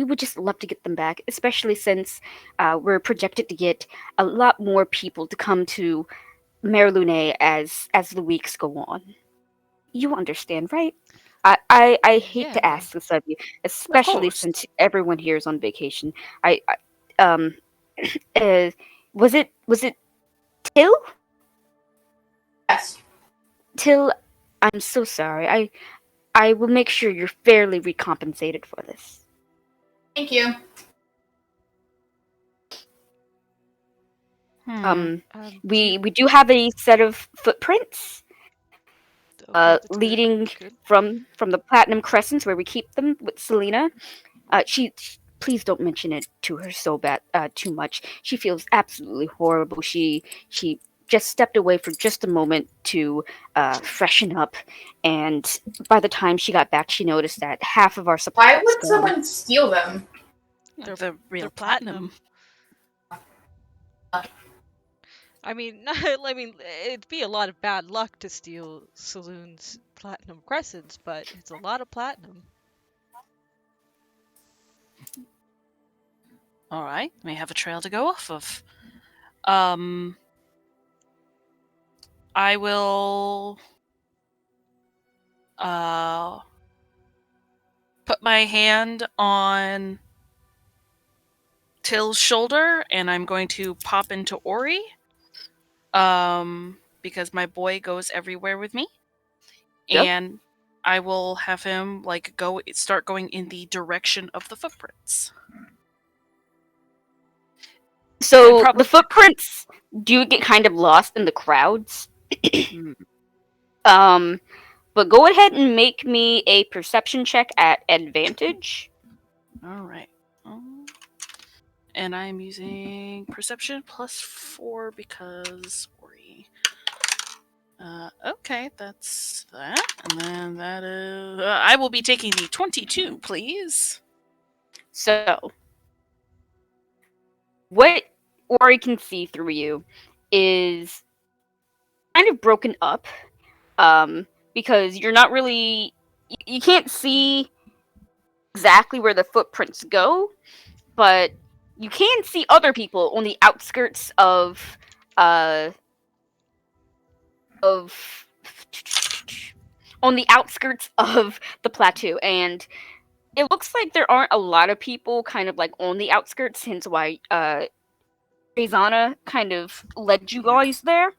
[SPEAKER 1] would just love to get them back, especially since we're projected to get a lot more people to come to Mare Lune as the weeks go on. You understand, right? I hate to
[SPEAKER 4] Yeah.
[SPEAKER 1] ask this of you, especially
[SPEAKER 3] course.
[SPEAKER 1] since everyone here is on vacation. Um was it Till?
[SPEAKER 2] Yes.
[SPEAKER 1] Till, I'm so sorry. I will make sure you're fairly recompensated for this.
[SPEAKER 2] Thank you.
[SPEAKER 1] We do have a set of footprints
[SPEAKER 4] Okay, that's
[SPEAKER 1] leading
[SPEAKER 4] good.
[SPEAKER 1] from the platinum crescents where we keep them with Selena. Please don't mention it to her too much. She feels absolutely horrible. She just stepped away for just a moment to freshen up, and by the time she got back, she noticed that half of our supply
[SPEAKER 2] Why
[SPEAKER 1] was
[SPEAKER 2] would
[SPEAKER 1] gone.
[SPEAKER 2] someone steal them?
[SPEAKER 3] They're the real
[SPEAKER 4] they're
[SPEAKER 3] platinum.
[SPEAKER 4] I mean, it'd be a lot of bad luck to steal Saloon's platinum crescents, but it's a lot of platinum.
[SPEAKER 3] All right, we have a trail to go off of. I will put my hand on Till's shoulder, and I'm going to pop into Ori. Because my boy goes everywhere with me.
[SPEAKER 1] Yep.
[SPEAKER 3] And I will have him start going in the direction of the footprints. And
[SPEAKER 1] So the
[SPEAKER 3] probably
[SPEAKER 1] footprints do get kind of lost in the crowds.
[SPEAKER 3] Hmm,
[SPEAKER 1] Um, but go ahead and make me a perception check at advantage.
[SPEAKER 3] all right. And I'm using perception +4 because Ori. Okay, that's that. And then that is. I will be taking the 22, please.
[SPEAKER 1] So, what Ori can see through you is kind of broken up, because you're not really. You can't see exactly where the footprints go, but you can see other people on the outskirts uh of on the outskirts of the plateau, and it looks like there aren't a lot of people kind of like on the outskirts, hence why Rizana kind of led you guys there.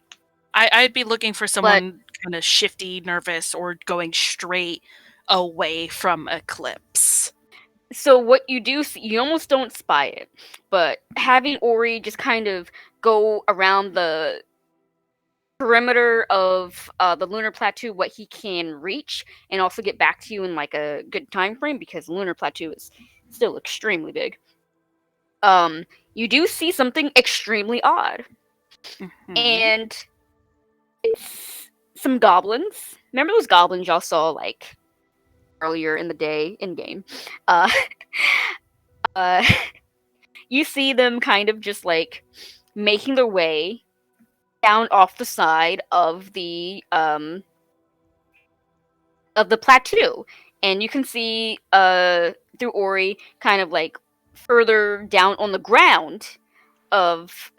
[SPEAKER 3] I'd be looking for
[SPEAKER 1] But
[SPEAKER 3] someone kind of shifty, nervous, or going straight away from Eclipse.
[SPEAKER 1] so what you do see, you almost don't spy it, but having Ori just kind of go around the perimeter of the lunar plateau, what he can reach, and also get back to you in like a good time frame, because lunar plateau is still extremely big. You do see something extremely odd,
[SPEAKER 3] Mhm.
[SPEAKER 1] and it's some goblins. Remember those goblins y'all saw like earlier in the day in game? Uh, uh, you see them kind of just like making their way down off the side of the plateau, and you can see through Ori kind of like further down on the ground of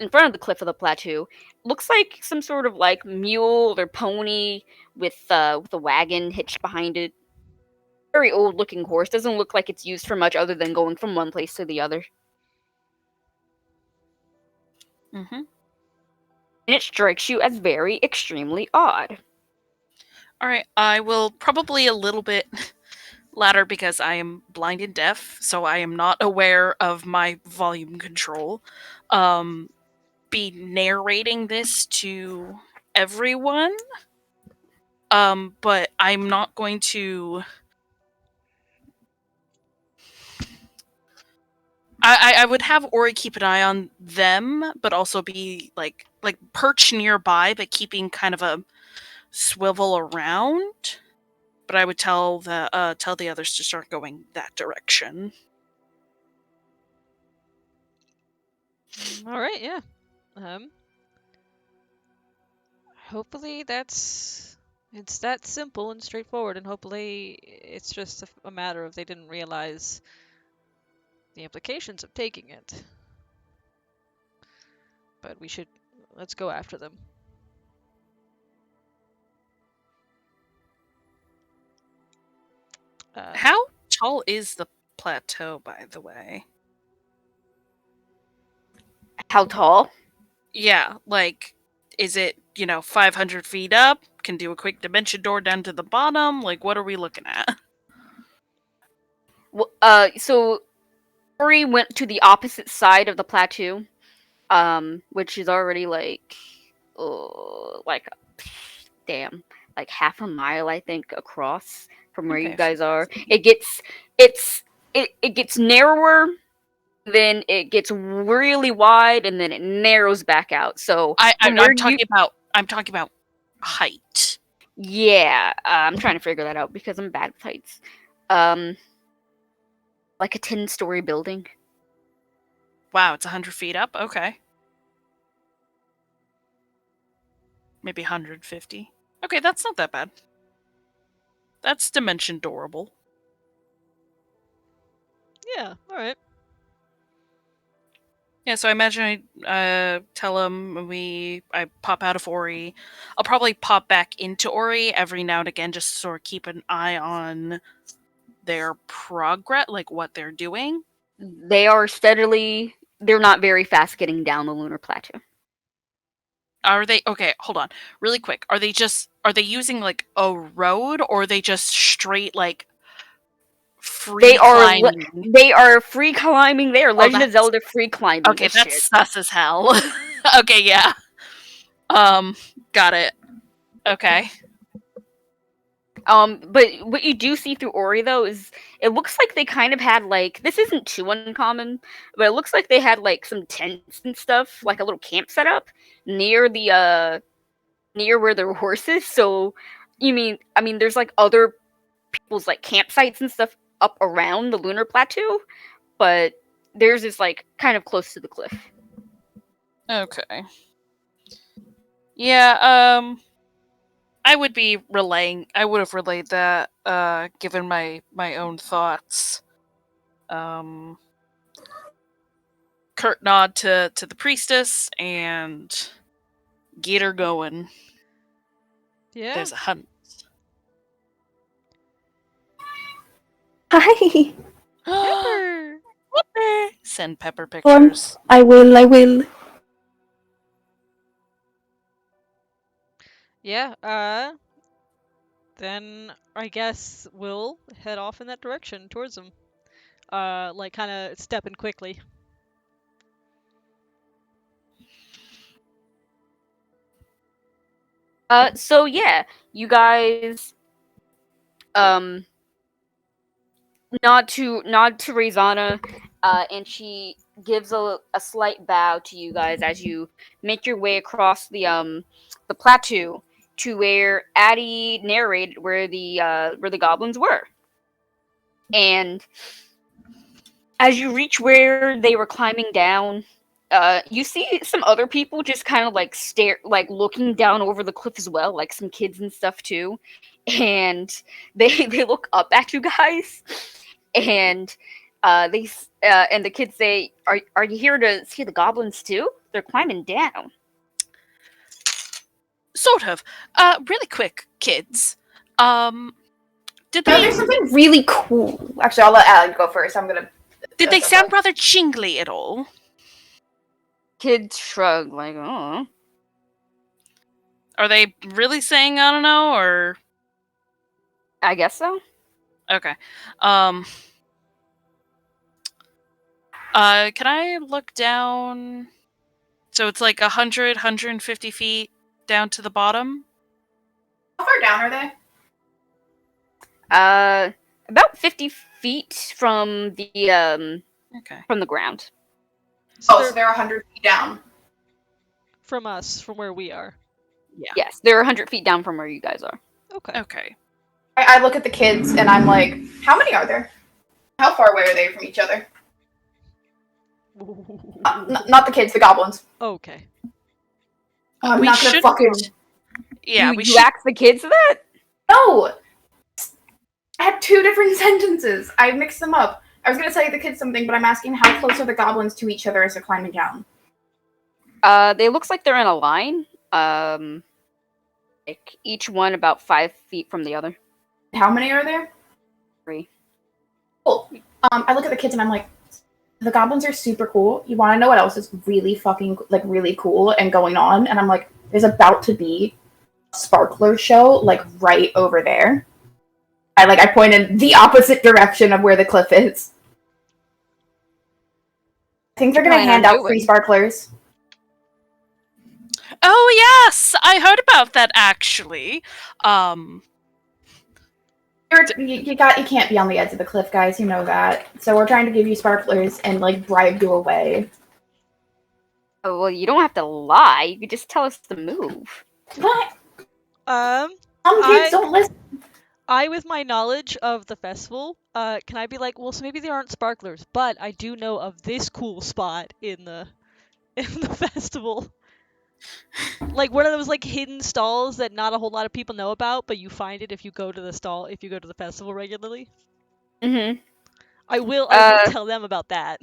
[SPEAKER 1] in front of the cliff of the plateau, looks like some sort of like mule or pony with a wagon hitched behind it. Very old looking horse, doesn't look like it's used for much other than going from one place to the other,
[SPEAKER 3] Mhm.
[SPEAKER 1] and it strikes you as very extremely odd.
[SPEAKER 3] All right. I will probably a little bit louder because I am blind and deaf, so I am not aware of my volume control. Um, be narrating this to everyone. But I'm not going to. I would have Ori keep an eye on them, but also be like perch nearby, but keeping kind of a swivel around. But I would tell the others to start going that direction.
[SPEAKER 4] All right, yeah. Hopefully it's that simple and straightforward, and hopefully it's just a matter of they didn't realize the implications of taking it. But let's go after them. Um,
[SPEAKER 3] How tall is the plateau, by the way?
[SPEAKER 1] How tall?
[SPEAKER 3] Yeah, like, is it, 500 feet up? Can do a quick dimension door down to the bottom? Like, what are we looking at?
[SPEAKER 1] So Ori went to the opposite side of the plateau, which is already like damn, like half a mile I think across from where you
[SPEAKER 3] Okay, so
[SPEAKER 1] guys are. It gets narrower, then it gets really wide, and then it narrows back out. So
[SPEAKER 3] I, I
[SPEAKER 1] from where
[SPEAKER 3] I'm
[SPEAKER 1] you,
[SPEAKER 3] talking about height.
[SPEAKER 1] yeah, I'm trying to figure that out because I'm bad with heights. Um, like a 10-story building.
[SPEAKER 3] Wow, it's 100 feet up. Okay, maybe 150. Okay, that's not that bad. That's dimension doorable.
[SPEAKER 4] yeah, all right.
[SPEAKER 3] Yeah, so I imagine I tell him I pop out of Ori. I'll probably pop back into Ori every now and again just to sort of keep an eye on their progress, like what they're doing.
[SPEAKER 1] They're not very fast getting down the lunar plateau.
[SPEAKER 3] Are they okay? Hold on, really quick. Are they using like a road, or are they just straight like
[SPEAKER 1] They
[SPEAKER 3] free
[SPEAKER 1] are
[SPEAKER 3] climbing?
[SPEAKER 1] they are free climbing. They are
[SPEAKER 3] Oh,
[SPEAKER 1] Legend of
[SPEAKER 3] that's
[SPEAKER 1] Zelda free climbing
[SPEAKER 3] okay.
[SPEAKER 1] this shit.
[SPEAKER 3] That's sus as hell. Okay, yeah. Got it. Okay.
[SPEAKER 1] But what you do see through Ori though is it looks like they kind of had like this isn't too uncommon, but it looks like they had like some tents and stuff, like a little camp set up near the near where their horses. So I mean there's like other people's like campsites and stuff up around the lunar plateau, but theirs is like kind of close to the cliff.
[SPEAKER 3] Okay. Yeah. I would have relayed that, given my own thoughts. Curt nod to the priestess and get her going.
[SPEAKER 4] Yeah.
[SPEAKER 3] There's a hunt.
[SPEAKER 2] Hi.
[SPEAKER 4] Pepper.
[SPEAKER 3] Send Pepper
[SPEAKER 2] Well,
[SPEAKER 3] pictures.
[SPEAKER 2] I will. I will.
[SPEAKER 4] Yeah. Then I guess we'll head off in that direction towards them. Like kind of stepping quickly.
[SPEAKER 1] So yeah, you guys um nod to Rezana, and she gives a slight bow to you guys as you make your way across the plateau to where Addie narrated where the goblins were. And as you reach where they were climbing down, you see some other people just kind of like like looking down over the cliff as well, like some kids and stuff too. And they look up at you guys, and and the kids say, "Are you here to see the goblins too? They're climbing down."
[SPEAKER 3] Sort of. Really quick, kids. Did
[SPEAKER 2] No,
[SPEAKER 3] they
[SPEAKER 2] there's something really cool. Actually, I'll let Alec go first. I'm gonna.
[SPEAKER 3] did they sound rather jingly at all?
[SPEAKER 1] Kids shrug, like, "Oh."
[SPEAKER 3] Are they really saying I don't know, or
[SPEAKER 1] I guess so.
[SPEAKER 3] okay? Can I look down? So it's like 150 feet down to the bottom.
[SPEAKER 2] How far down are they?
[SPEAKER 1] About 50 feet from
[SPEAKER 3] Okay.
[SPEAKER 1] the ground.
[SPEAKER 4] So
[SPEAKER 2] So they're 100 feet down.
[SPEAKER 4] from us, from where we are.
[SPEAKER 3] Yeah.
[SPEAKER 1] Yes, they're 100 feet down from where you guys are.
[SPEAKER 4] Okay.
[SPEAKER 3] Okay.
[SPEAKER 2] I look at the kids and I'm like, how many are there? How far away are they from each other? Not the kids, the goblins.
[SPEAKER 4] Okay.
[SPEAKER 2] I'm
[SPEAKER 3] We
[SPEAKER 2] not gonna
[SPEAKER 3] should-
[SPEAKER 2] fucking.
[SPEAKER 3] Yeah,
[SPEAKER 1] you
[SPEAKER 3] we
[SPEAKER 1] you
[SPEAKER 3] should.
[SPEAKER 1] ask the kids that?
[SPEAKER 2] No! I had two different sentences. I mixed them up. I was gonna tell the kids something, but I'm asking how close are the goblins to each other as they're climbing down?
[SPEAKER 1] They looks like they're in a line. Like each one about 5 feet from the other.
[SPEAKER 2] How many are there?
[SPEAKER 1] 3.
[SPEAKER 2] Cool. I look at the kids and I'm like, the goblins are super cool. You want to know what else is really fucking like really cool and going on? And I'm like, there's about to be a sparkler show like right over there. I pointed the opposite direction of where the cliff is. I think they're gonna
[SPEAKER 1] Plan
[SPEAKER 2] hand
[SPEAKER 1] on
[SPEAKER 2] out free
[SPEAKER 1] doing?
[SPEAKER 2] sparklers.
[SPEAKER 3] Oh yes, I heard about that actually.
[SPEAKER 2] You can't be on the edge of the cliff, guys. You know that. So we're trying to give you sparklers and like bribe you away.
[SPEAKER 1] Oh, well, you don't have to lie. You could just tell us to move.
[SPEAKER 2] What?
[SPEAKER 4] Um,
[SPEAKER 2] Some kids don't listen.
[SPEAKER 4] with my knowledge of the festival, can I be like, well, so maybe there aren't sparklers, but I do know of this cool spot in the festival. Like one of those like hidden stalls that not a whole lot of people know about, but you find it if you go to the stall if you go to the festival regularly.
[SPEAKER 1] Mm-hmm.
[SPEAKER 4] I will tell them about that.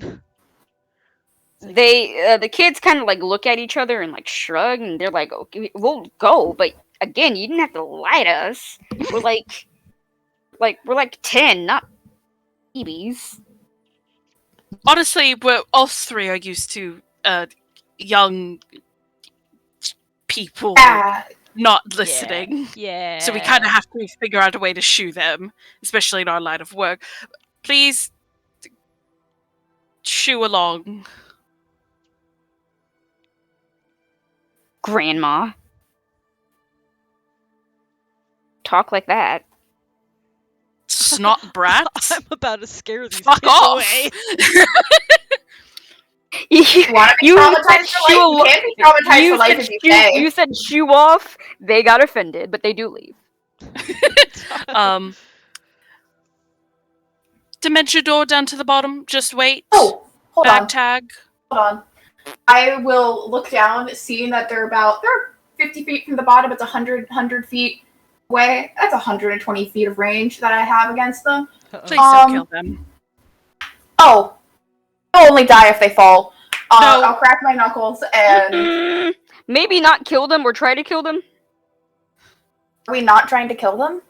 [SPEAKER 1] The kids kind of like look at each other and like shrug, and they're like, "Okay, we'll go," but again, you didn't have to lie to us. We're we're like 10, not babies.
[SPEAKER 3] Honestly, us three are used to young people
[SPEAKER 2] Yeah.
[SPEAKER 3] not listening.
[SPEAKER 4] Yeah.
[SPEAKER 3] So we kind of have to figure out a way to shoo them, especially in our line of work. Please shoo along.
[SPEAKER 1] Grandma. Talk like that.
[SPEAKER 3] Snot brats.
[SPEAKER 4] I'm about to scare these
[SPEAKER 3] Fuck
[SPEAKER 4] kids
[SPEAKER 3] off.
[SPEAKER 4] away.
[SPEAKER 1] You
[SPEAKER 2] Want to be
[SPEAKER 1] said
[SPEAKER 2] traumatized for life?
[SPEAKER 1] shoo
[SPEAKER 2] You can't be traumatized
[SPEAKER 1] you
[SPEAKER 2] for life
[SPEAKER 1] said
[SPEAKER 2] if you
[SPEAKER 1] shoo,
[SPEAKER 2] stay.
[SPEAKER 1] you said shoo off. They got offended, but they do leave.
[SPEAKER 3] Dementia door down to the bottom. Just wait.
[SPEAKER 2] Oh, hold
[SPEAKER 3] Bag
[SPEAKER 2] on.
[SPEAKER 3] tag.
[SPEAKER 2] Hold on. I will look down, seeing that they're 50 feet from the bottom. It's 100 feet away. That's 120 feet of range that I have against them.
[SPEAKER 3] Please don't kill them.
[SPEAKER 2] Oh, they'll only die if they fall.
[SPEAKER 3] No.
[SPEAKER 2] I'll crack my knuckles and.
[SPEAKER 1] Maybe not kill them or try to kill them.
[SPEAKER 2] Are we not trying to kill them?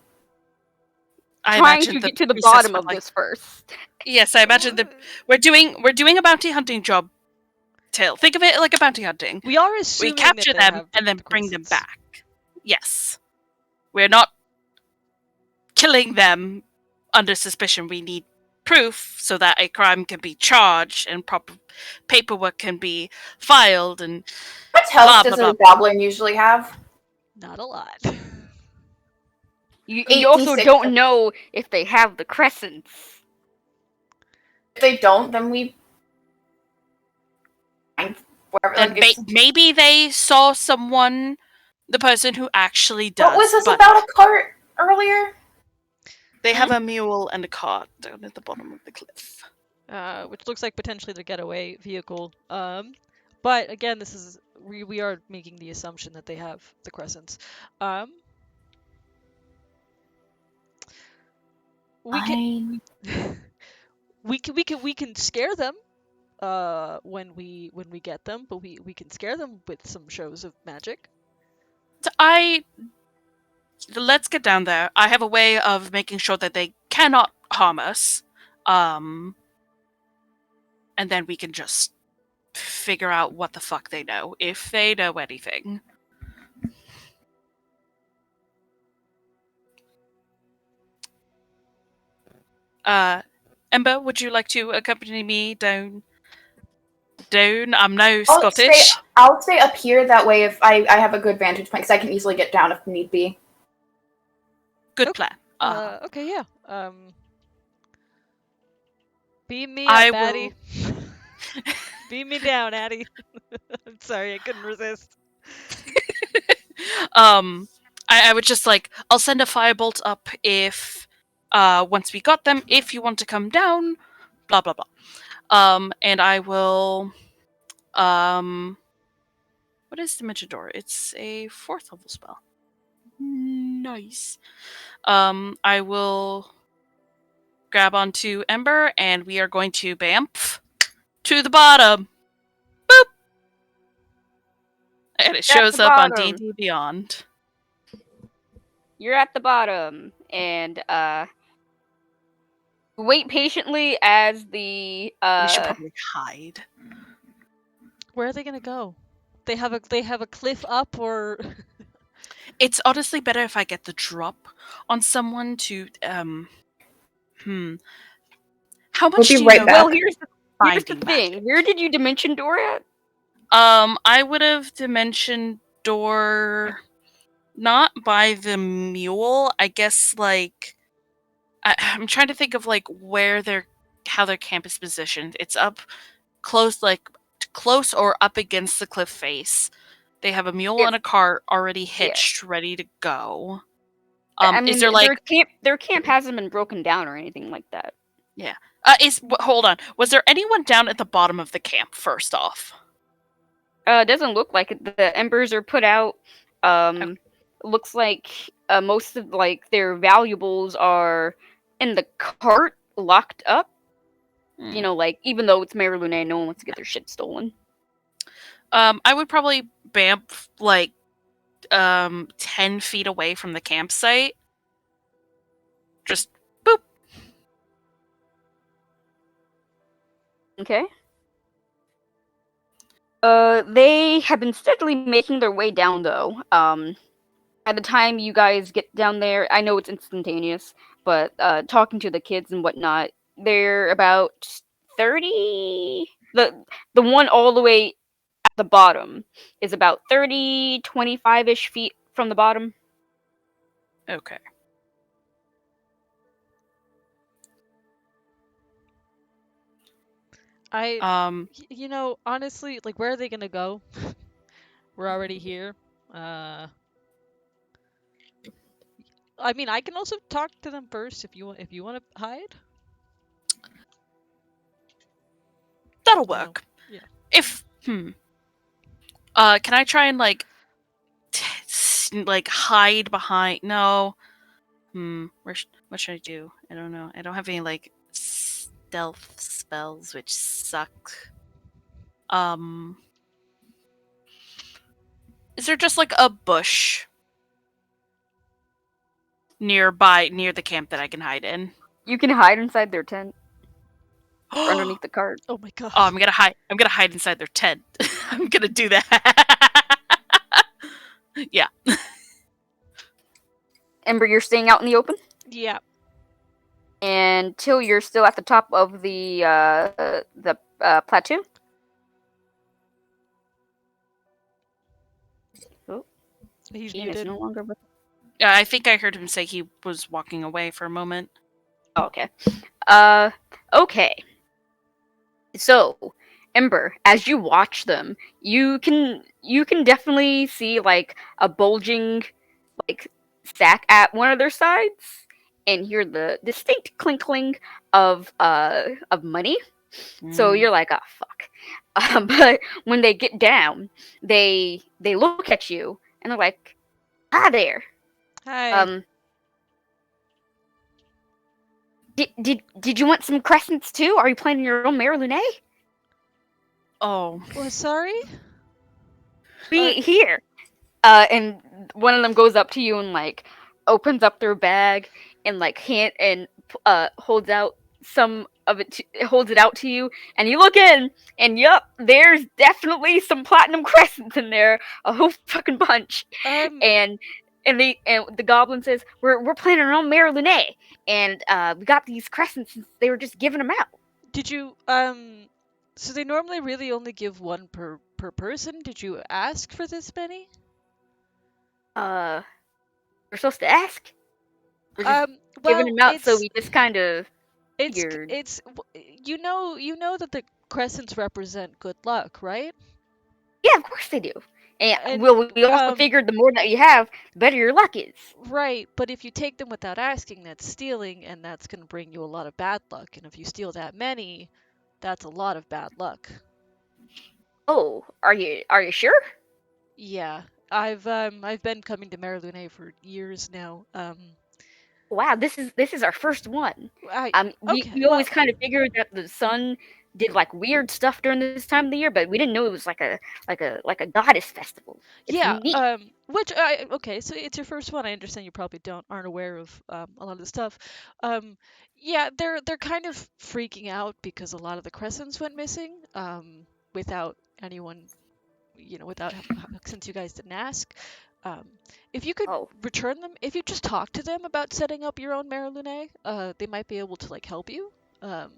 [SPEAKER 1] Trying to get to the bottom of this first.
[SPEAKER 3] Yes, I imagine we're doing a bounty hunting job. Tail. Think of it like a bounty hunting.
[SPEAKER 4] We are assuming
[SPEAKER 3] we capture
[SPEAKER 4] that they
[SPEAKER 3] them
[SPEAKER 4] have
[SPEAKER 3] and then
[SPEAKER 4] the
[SPEAKER 3] bring them
[SPEAKER 4] crescents.
[SPEAKER 3] back. Yes. We're not killing them under suspicion. We need proof so that a crime can be charged and proper paperwork can be filed and
[SPEAKER 2] What health does a goblin usually have?
[SPEAKER 4] Not a lot.
[SPEAKER 1] You also don't know if they have the crescents.
[SPEAKER 2] If they don't, then we.
[SPEAKER 3] Then maybe they saw someone, the person who actually does.
[SPEAKER 2] What was this about a cart earlier?
[SPEAKER 3] They have a mule and a cart down at the bottom of the cliff.
[SPEAKER 4] Which looks like potentially the getaway vehicle. But again, this is we are making the assumption that they have the crescents. We can we can scare them when we get them, but we can scare them with some shows of magic.
[SPEAKER 3] Let's get down there. I have a way of making sure that they cannot harm us. And then we can just figure out what the fuck they know, if they know anything. Ember, would you like to accompany me down? I'm now Scottish.
[SPEAKER 2] I'll stay up here, that way if I have a good vantage point, because I can easily get down if need be.
[SPEAKER 3] Good plan.
[SPEAKER 4] Okay, yeah. Beam me up, Addie. Beam me down, Addie. I'm sorry, I couldn't resist.
[SPEAKER 3] I would just I'll send a firebolt up if once we got them, if you want to come down, blah blah blah. And I will what is Dimension Door? It's a 4th level spell. Nice. I will grab onto Ember and we are going to bamf to the bottom. Boop. And it shows up on D&D Beyond.
[SPEAKER 1] You're at the bottom, and wait patiently as the
[SPEAKER 3] we should probably hide.
[SPEAKER 4] Where are they gonna go? They have a cliff up, or
[SPEAKER 3] it's honestly better if I get the drop on someone to How much do you know?
[SPEAKER 1] Well, here's the thing. Where did you dimension door at?
[SPEAKER 3] I would have dimension door not by the mule. I guess I'm trying to think of where how their camp is positioned. It's up close or up against the cliff face. They have a mule and a cart already hitched, ready to go.
[SPEAKER 1] I mean, is there their camp hasn't been broken down or anything like that.
[SPEAKER 3] Yeah. Hold on. Was there anyone down at the bottom of the camp first off?
[SPEAKER 1] It doesn't look like it. The embers are put out. Looks like most of their valuables are in the cart, locked up. You know, even though it's Mary Lune, no one wants to get their shit stolen.
[SPEAKER 3] I would probably bamf 10 feet away from the campsite. Just boop.
[SPEAKER 1] Okay. They have been steadily making their way down, though. By the time you guys get down there, I know it's instantaneous, but talking to the kids and whatnot, they're about 30. The one all the way at the bottom is about 30, 25-ish feet from the bottom.
[SPEAKER 3] Okay.
[SPEAKER 4] I,
[SPEAKER 3] Um,
[SPEAKER 4] honestly, like, where are they gonna go? We're already here. Uh, I mean, I can also talk to them first if you want to hide.
[SPEAKER 3] that'll
[SPEAKER 4] You know,
[SPEAKER 3] work.
[SPEAKER 4] yeah.
[SPEAKER 3] If can I try and like like hide behind? No. What should I do? I don't know. I don't have any like stealth spells, which suck. Um, is there just like a bush nearby near the camp that I can hide in?
[SPEAKER 1] You can hide inside their tent or
[SPEAKER 3] Oh,
[SPEAKER 1] underneath the cart.
[SPEAKER 4] Oh my god.
[SPEAKER 3] I'm gonna hide. I'm gonna hide inside their tent. I'm gonna do that. Yeah.
[SPEAKER 1] Ember, you're staying out in the open?
[SPEAKER 4] Yeah.
[SPEAKER 1] And Till, you're still at the top of the plateau? Oh,
[SPEAKER 4] He's
[SPEAKER 1] Gene is
[SPEAKER 4] muted.
[SPEAKER 1] no longer with.
[SPEAKER 3] Yeah, I think I heard him say he was walking away for a moment.
[SPEAKER 1] Oh, okay. Okay. So, Ember, as you watch them, you can definitely see like a bulging like sack at one of their sides, and hear the distinct clinkling of money. So
[SPEAKER 3] Mm.
[SPEAKER 1] you're like, oh fuck. But when they get down, they look at you and they're like, hi there.
[SPEAKER 4] Hi.
[SPEAKER 1] Um, did you want some crescents too? Are you planning your own Mare Lunet?
[SPEAKER 3] Oh.
[SPEAKER 4] Well, sorry.
[SPEAKER 1] Be here. And one of them goes up to you and like opens up their bag and like hand and holds out some of it holds it out to you, and you look in and yup, there's definitely some platinum crescents in there, a whole fucking bunch.
[SPEAKER 4] Um,
[SPEAKER 1] and and the goblin says, we're planning our own Mare Lunet, and we got these crescents since they were just giving them out.
[SPEAKER 4] did you so they normally really only give one per person. Did you ask for this many?
[SPEAKER 1] uh we're supposed to ask, we're just giving
[SPEAKER 4] Well,
[SPEAKER 1] them out, so we just kind of
[SPEAKER 4] it's
[SPEAKER 1] figured.
[SPEAKER 4] it's you know that the crescents represent good luck, right?
[SPEAKER 1] Yeah, of course they do. And
[SPEAKER 4] And
[SPEAKER 1] we also figured the more that you have, the better your luck is.
[SPEAKER 4] right, but if you take them without asking, that's stealing, and that's going to bring you a lot of bad luck. And if you steal that many, that's a lot of bad luck.
[SPEAKER 1] Oh, are you sure?
[SPEAKER 4] Yeah, I've been coming to Marilune for years now.
[SPEAKER 1] Wow, this is our first one.
[SPEAKER 4] I
[SPEAKER 1] We,
[SPEAKER 4] okay,
[SPEAKER 1] we
[SPEAKER 4] well,
[SPEAKER 1] always kind of figured that the sun did like weird stuff during this time of the year, but we didn't know it was like a goddess festival. It's
[SPEAKER 4] yeah,
[SPEAKER 1] neat.
[SPEAKER 4] which I okay, so it's your first one. I understand you probably aren't aware of a lot of the stuff. Um, yeah, they're kind of freaking out because a lot of the crescents went missing without anyone, without since you guys didn't ask. Um, if you could
[SPEAKER 1] Oh,
[SPEAKER 4] return them, if you just talk to them about setting up your own Marilune, they might be able to like help you, um,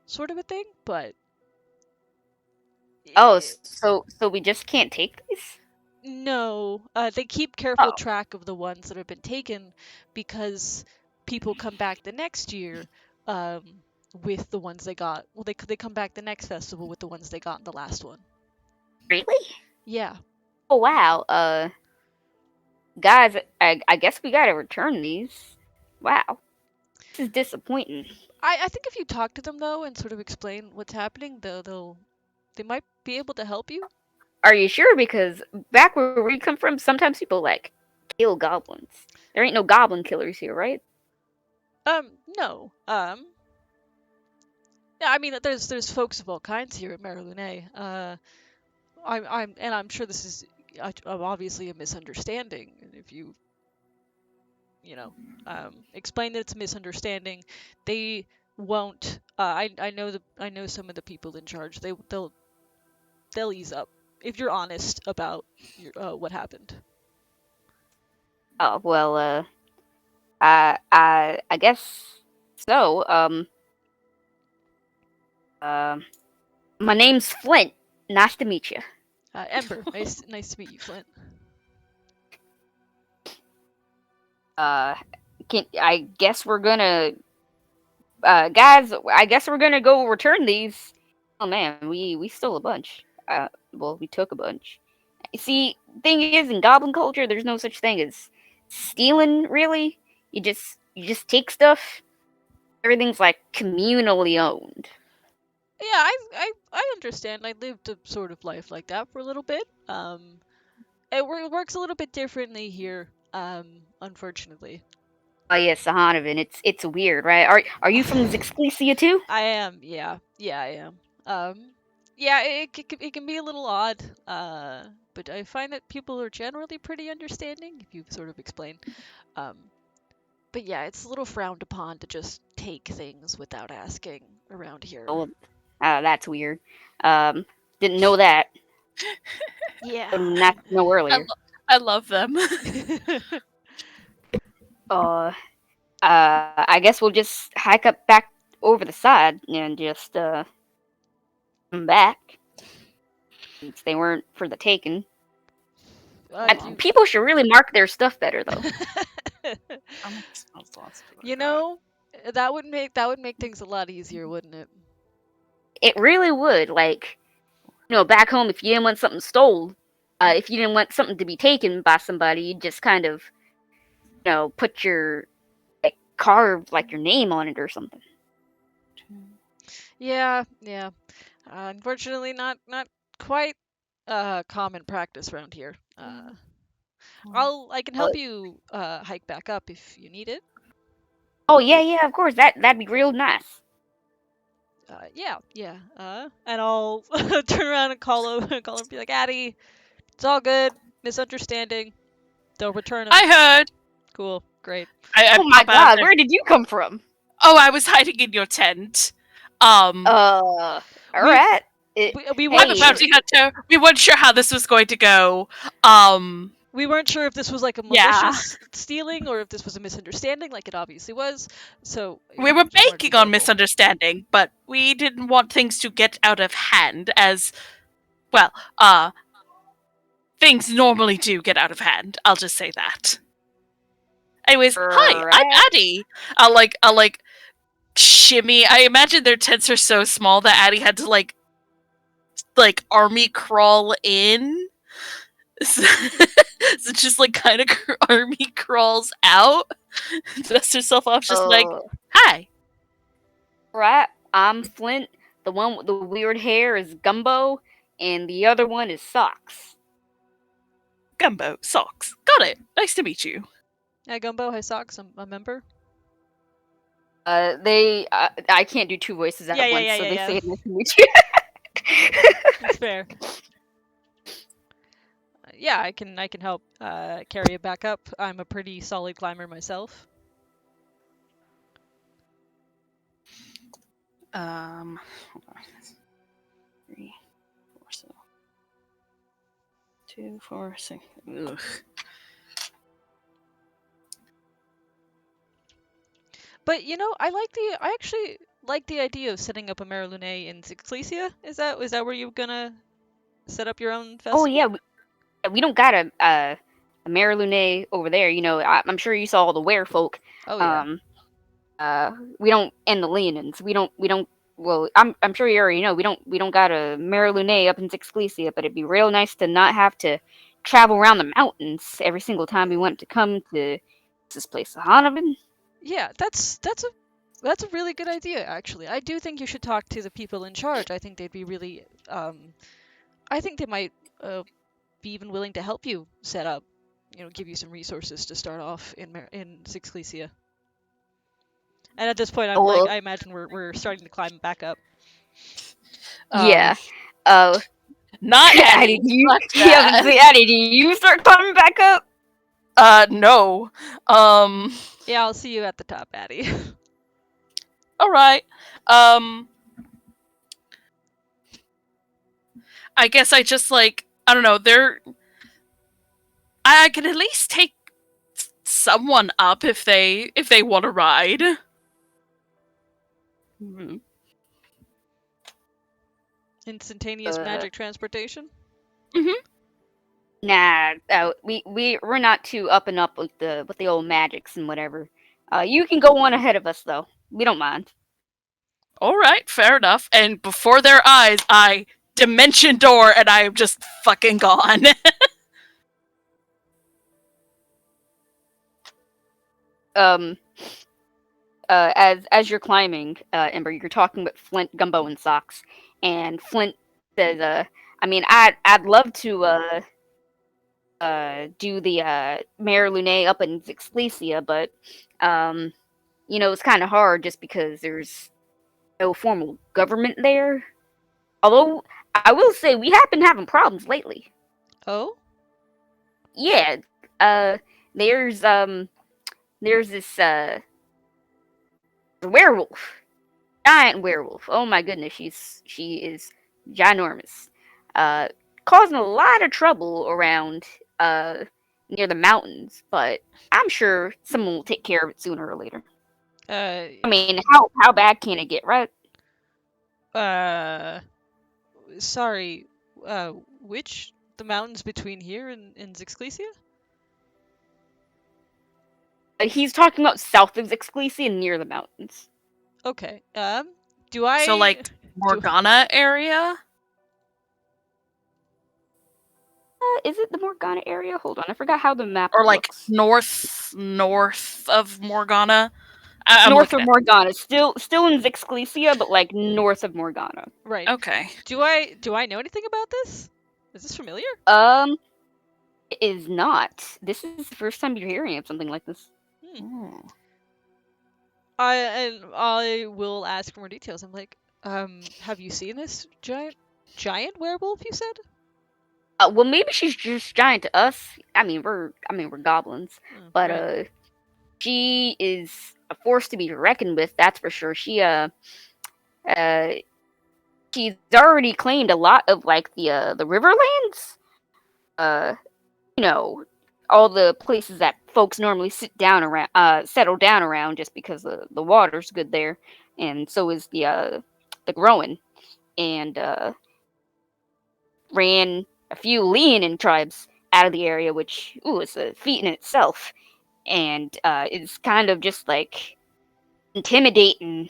[SPEAKER 4] sort of a thing. But
[SPEAKER 1] oh,
[SPEAKER 4] eh,
[SPEAKER 1] so we just can't take these?
[SPEAKER 4] no, they keep careful
[SPEAKER 1] Oh,
[SPEAKER 4] track of the ones that have been taken because people come back the next year um, with the ones they got. Well, they come back the next festival with the ones they got in the last one.
[SPEAKER 1] really?
[SPEAKER 4] Yeah.
[SPEAKER 1] Oh wow. Guys, I guess we gotta return these. Wow, this is disappointing.
[SPEAKER 4] I think if you talk to them though and sort of explain what's happening, they might be able to help you.
[SPEAKER 1] Are you sure? Because back where we come from, sometimes people like kill goblins. There ain't no goblin killers here, right?
[SPEAKER 4] No. Yeah, I mean, there's folks of all kinds here at Marilune. I'm sure this is obviously a misunderstanding. And if you know, explain that it's a misunderstanding, they won't. I know some of the people in charge. They'll they'll ease up if you're honest about what happened.
[SPEAKER 1] Oh well, I guess so. Uh, my name's Flint. Nice to meet you.
[SPEAKER 4] Ember, nice to meet you, Flint.
[SPEAKER 1] Uh, I guess we're gonna, guys. I guess we're gonna go return these. Oh man, we stole a bunch. Well, we took a bunch. See, thing is, in Goblin culture, there's no such thing as stealing. Really, you just take stuff. Everything's like communally owned.
[SPEAKER 4] Yeah, I understand. I lived a sort of life like that for a little bit. It works a little bit differently here. Unfortunately.
[SPEAKER 1] Oh yeah, Sihonovan. It's weird, right? Are you from Zixclesia too?
[SPEAKER 4] I am. Yeah, I am. Yeah, it can be a little odd. But I find that people are generally pretty understanding if you sort of explain. Um, but yeah, it's a little frowned upon to just take things without asking around here.
[SPEAKER 1] Oh, that's weird. Um, didn't know that.
[SPEAKER 4] Yeah.
[SPEAKER 1] Not know earlier.
[SPEAKER 3] I love them.
[SPEAKER 1] Uh, I guess we'll just hike up back over the side and just come back. Since they weren't for the taking. People should really mark their stuff better, though.
[SPEAKER 4] You know, that would make things a lot easier, wouldn't it?
[SPEAKER 1] It really would. Like, back home, if you didn't want something stole, if you didn't want something to be taken by somebody, you just kind of, put your carve like your name on it or something.
[SPEAKER 4] Yeah. Unfortunately, not quite common practice around here. I can help you hike back up if you need it.
[SPEAKER 1] Oh yeah, of course. That'd be real nice.
[SPEAKER 4] Yeah. And I'll turn around and call him and be like, Addie, it's all good. Misunderstanding. They'll return him.
[SPEAKER 3] I heard.
[SPEAKER 4] Cool. Great.
[SPEAKER 3] I
[SPEAKER 1] Oh my
[SPEAKER 3] pop out
[SPEAKER 1] god,
[SPEAKER 3] there.
[SPEAKER 1] where did you come from?
[SPEAKER 3] Oh, I was hiding in your tent.
[SPEAKER 1] All right.
[SPEAKER 4] We
[SPEAKER 3] I'm
[SPEAKER 4] weren't
[SPEAKER 3] a
[SPEAKER 4] sure.
[SPEAKER 3] bounty hunter. We weren't sure how this was going to go.
[SPEAKER 4] We weren't sure if this was like a
[SPEAKER 3] Yeah.
[SPEAKER 4] malicious stealing or if this was a misunderstanding, like it obviously was. So
[SPEAKER 3] We were
[SPEAKER 4] just wanted to be
[SPEAKER 3] banking on
[SPEAKER 4] careful.
[SPEAKER 3] misunderstanding, but we didn't want things to get out of hand as well, things normally do get out of hand. I'll just say that. Anyways, hi, I'm
[SPEAKER 1] Right.
[SPEAKER 3] Addie. I'll like shimmy. I imagine their tents are so small that Addie had to like army crawl in. So just like kind of army crawls out, dusts herself off, just like, hi.
[SPEAKER 1] Right. I'm Flint. The one with the weird hair is Gumbo, and the other one is Socks.
[SPEAKER 3] Gumbo, socks. Got it. Nice to meet you.
[SPEAKER 4] Yeah, Gumbo, hi Socks, I'm a member.
[SPEAKER 1] I can't do two voices at
[SPEAKER 4] Yeah,
[SPEAKER 1] once, so they
[SPEAKER 4] yeah.
[SPEAKER 1] say nice to meet you.
[SPEAKER 4] That's fair. Yeah, I can help carry it back up. I'm a pretty solid climber myself.
[SPEAKER 3] Hold on. 3, 4, so 2, 4, 6. Ugh.
[SPEAKER 4] But I actually like the idea of setting up a Mare Lunae in Zixclesia. Is that where you're gonna set up your own festival?
[SPEAKER 1] Oh yeah, we don't got a Mare Lunae over there. I'm sure you saw all the werefolk.
[SPEAKER 4] Oh yeah.
[SPEAKER 1] We don't, and the Leonins. We don't. Well, I'm sure you already know. We don't got a Mare Lunae up in Zixclesia, but it'd be real nice to not have to travel around the mountains every single time we want to come to this place, Sihonovan.
[SPEAKER 4] Yeah, that's a really good idea actually. I do think you should talk to the people in charge. I think they'd be really I think they might be even willing to help you set up, give you some resources to start off in Zixclesia. And at this point, I imagine we're starting to climb back up.
[SPEAKER 1] Yeah.
[SPEAKER 3] Not Addie.
[SPEAKER 1] Addie, do you start climbing back up?
[SPEAKER 3] No.
[SPEAKER 4] Yeah, I'll see you at the top, Addie.
[SPEAKER 3] All right. I guess I just like I don't know. I could at least take someone up if they want to ride.
[SPEAKER 1] Mhm.
[SPEAKER 4] Instantaneous
[SPEAKER 1] Uh,
[SPEAKER 4] magic transportation?
[SPEAKER 1] Nah, we're not too up and up with the old magics and whatever. You can go on ahead of us though. We don't mind.
[SPEAKER 3] All right, fair enough. And before their eyes, I dimension door, and I am just fucking gone.
[SPEAKER 1] Um, as you're climbing, Ember, you're talking with Flint, Gumbo, and Socks, and Flint says, I mean, I'd love to do the Mare Lune up in Zixlesia, but um, it's kind of hard just because there's no formal government there. Although I will say we have been having problems lately.
[SPEAKER 4] Oh?
[SPEAKER 1] Yeah, uh, there's this werewolf, giant werewolf. Oh my goodness, she is ginormous, uh, causing a lot of trouble around near the mountains. But I'm sure someone will take care of it sooner or later.
[SPEAKER 4] Uh,
[SPEAKER 1] I mean, how bad can it get, right?
[SPEAKER 4] uh, sorry, which? The mountains between here and Zixclesia?
[SPEAKER 1] He's talking about south of Zixclesia and near the mountains.
[SPEAKER 4] Okay, do I...
[SPEAKER 3] So, like,
[SPEAKER 4] do,
[SPEAKER 3] Morgana area?
[SPEAKER 1] Is it the Morgana area? Hold on, I forgot how the map
[SPEAKER 3] Or, like,
[SPEAKER 1] looks.
[SPEAKER 3] north of Morgana? I'm
[SPEAKER 1] North
[SPEAKER 3] looking
[SPEAKER 1] of
[SPEAKER 3] at...
[SPEAKER 1] Morgana, still in Zixclesia, but like north of Morgana.
[SPEAKER 4] right.
[SPEAKER 3] Okay.
[SPEAKER 4] Do I know anything about this? Is this familiar?
[SPEAKER 1] It is not. This is the first time you're hearing of something like this.
[SPEAKER 3] Hmm.
[SPEAKER 4] I will ask for more details. I'm like, have you seen this giant werewolf? You said.
[SPEAKER 1] Well, maybe she's just giant to us. I mean we're goblins, but
[SPEAKER 4] Right.
[SPEAKER 1] she is a force to be reckoned with. That's for sure. Uh, she's already claimed a lot of like the Riverlands. Uh, you know, all the places that folks normally settle down around, just because the water's good there, and so is the growing, and ran a few Leonin tribes out of the area, which is a feat in itself, and it's kind of just like intimidating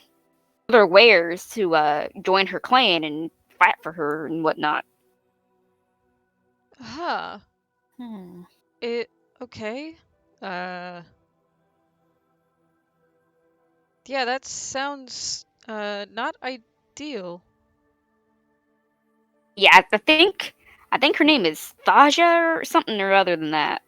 [SPEAKER 1] other wares to join her clan and fight for her and whatnot.
[SPEAKER 4] Huh.
[SPEAKER 3] Hmm.
[SPEAKER 4] It okay. Uh. Yeah, that sounds not ideal.
[SPEAKER 1] Yeah, I think her name is Thaja or something or other than that.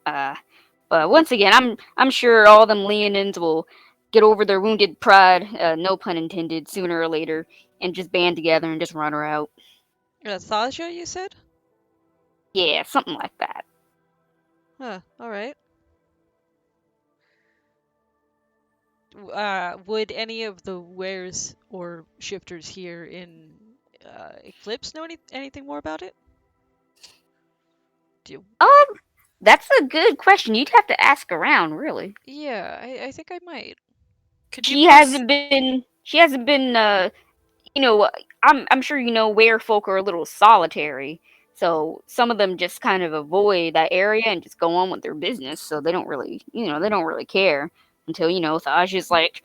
[SPEAKER 1] But once again, I'm sure all them Leonins will get over their wounded pride, no pun intended, sooner or later, and just band together and just run her out.
[SPEAKER 4] Thalia, you said?
[SPEAKER 1] Yeah, something like that.
[SPEAKER 4] Huh. All right. Would any of the wares or shifters here in Eclipse know anything more about it? Do
[SPEAKER 1] Um, that's a good question. You'd have to ask around, really.
[SPEAKER 4] Yeah, I think I might.
[SPEAKER 3] Could you
[SPEAKER 1] She
[SPEAKER 3] post...
[SPEAKER 1] hasn't been. She hasn't been. You know, I'm sure you know where folk are a little solitary. So some of them just kind of avoid that area and just go on with their business. So they don't really care until Thaj is like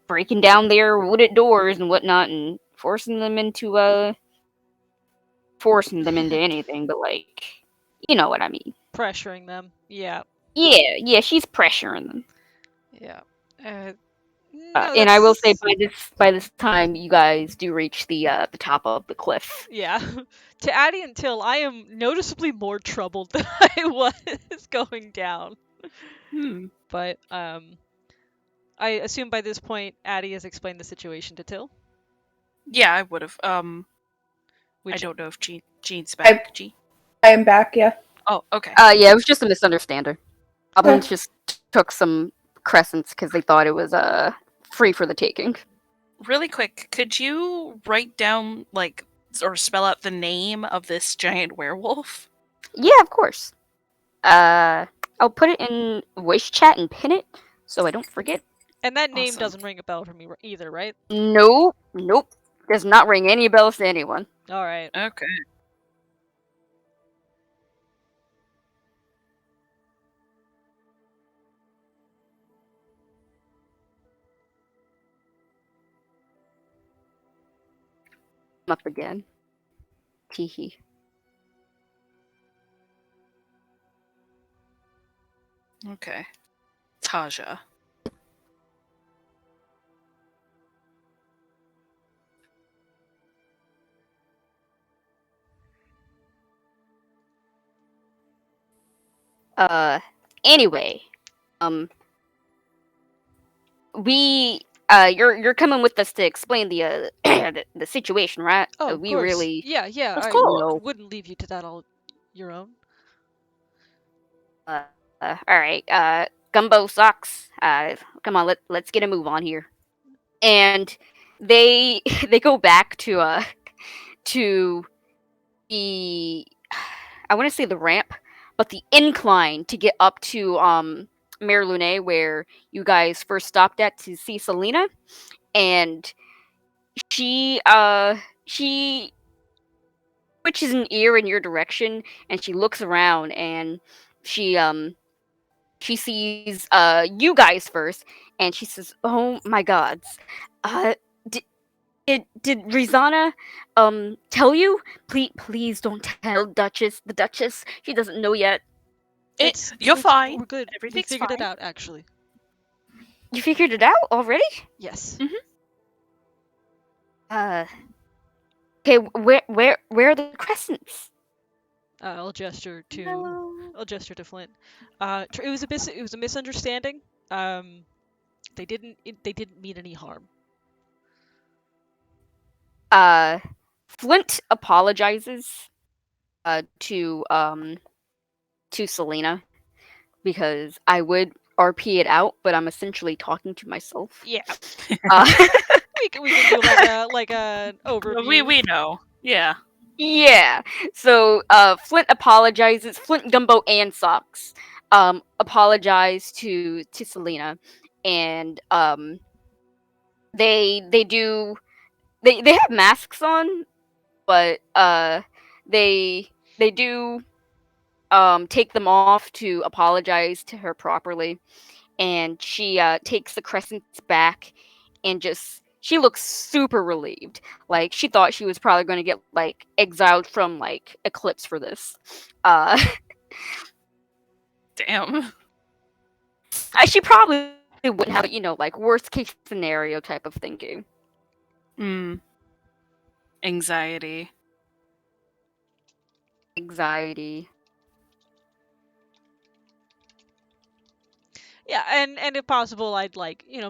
[SPEAKER 1] breaking down their wooded doors and whatnot and forcing them into anything. But like, you know what I mean?
[SPEAKER 4] Pressuring them. Yeah.
[SPEAKER 1] Yeah, she's pressuring them.
[SPEAKER 4] Yeah. No,
[SPEAKER 1] And I will say
[SPEAKER 4] that's
[SPEAKER 1] by this time, you guys do reach the top of the cliff.
[SPEAKER 4] yeah. To Addie and Till, I am noticeably more troubled than I was going down.
[SPEAKER 3] Hmm.
[SPEAKER 4] But I assume by this point Addie has explained the situation to Till.
[SPEAKER 3] Yeah, I would have. I
[SPEAKER 4] Which
[SPEAKER 3] don't know if Jean's back. Jean?
[SPEAKER 2] I am back, yeah.
[SPEAKER 3] Oh, okay.
[SPEAKER 1] Yeah, it was just a misunderstanding. Goblins just took some crescents because they thought it was free for the taking.
[SPEAKER 3] Really quick, could you write down, like, or spell out the name of this giant werewolf?
[SPEAKER 1] Yeah, of course. I'll put it in voice chat and pin it so I don't forget.
[SPEAKER 4] And that name
[SPEAKER 3] Awesome.
[SPEAKER 4] doesn't ring a bell for me either, right?
[SPEAKER 1] Nope, nope. Does not ring any bells to anyone.
[SPEAKER 4] All right.
[SPEAKER 3] Okay.
[SPEAKER 1] I'm up again. Teehee.
[SPEAKER 3] Okay. Taja.
[SPEAKER 1] Uh, anyway, um, you're coming with us to explain the the situation, right?
[SPEAKER 4] Oh, of
[SPEAKER 1] We
[SPEAKER 4] course.
[SPEAKER 1] really,
[SPEAKER 4] Yeah, yeah.
[SPEAKER 3] Of
[SPEAKER 4] I
[SPEAKER 3] course.
[SPEAKER 4] wouldn't leave you to that all your own.
[SPEAKER 1] all right, Gumbo socks. Come on, let's get a move on here. And they they go back to the I want to say the ramp, but the incline to get up to Mare Lune, where you guys first stopped at to see Selena, and she switches an ear in your direction, and she looks around, and she she sees you guys first, and she says, "Oh my gods, uh, did did Rizana tell you? Please don't tell Duchess. The Duchess, she doesn't know yet.
[SPEAKER 3] You're fine.
[SPEAKER 4] We're good. We
[SPEAKER 3] Everything's
[SPEAKER 4] figured it
[SPEAKER 3] fine.
[SPEAKER 4] out, actually.
[SPEAKER 1] You figured it out already?
[SPEAKER 4] Yes.
[SPEAKER 1] Uh, okay. Where are the crescents?
[SPEAKER 4] I'll gesture to
[SPEAKER 1] No.
[SPEAKER 4] Flint. It was a misunderstanding. They didn't mean any harm.
[SPEAKER 1] Uh, Flint apologizes to Selena because I would RP it out, but I'm essentially talking to myself.
[SPEAKER 4] Yeah.
[SPEAKER 1] Uh,
[SPEAKER 4] We can do like a overview.
[SPEAKER 3] We know. Yeah.
[SPEAKER 1] yeah. So Flint apologizes. Flint, Gumbo, and Socks apologize to Selena, and they do they have masks on, but they do take them off to apologize to her properly, and she takes the crescents back and just she looks super relieved. Like she thought she was probably going to get like exiled from like Eclipse for this.
[SPEAKER 3] Damn.
[SPEAKER 1] She probably wouldn't have, like worst case scenario type of thinking.
[SPEAKER 3] Hmm. Anxiety.
[SPEAKER 1] Anxiety.
[SPEAKER 4] Yeah, and if possible, I'd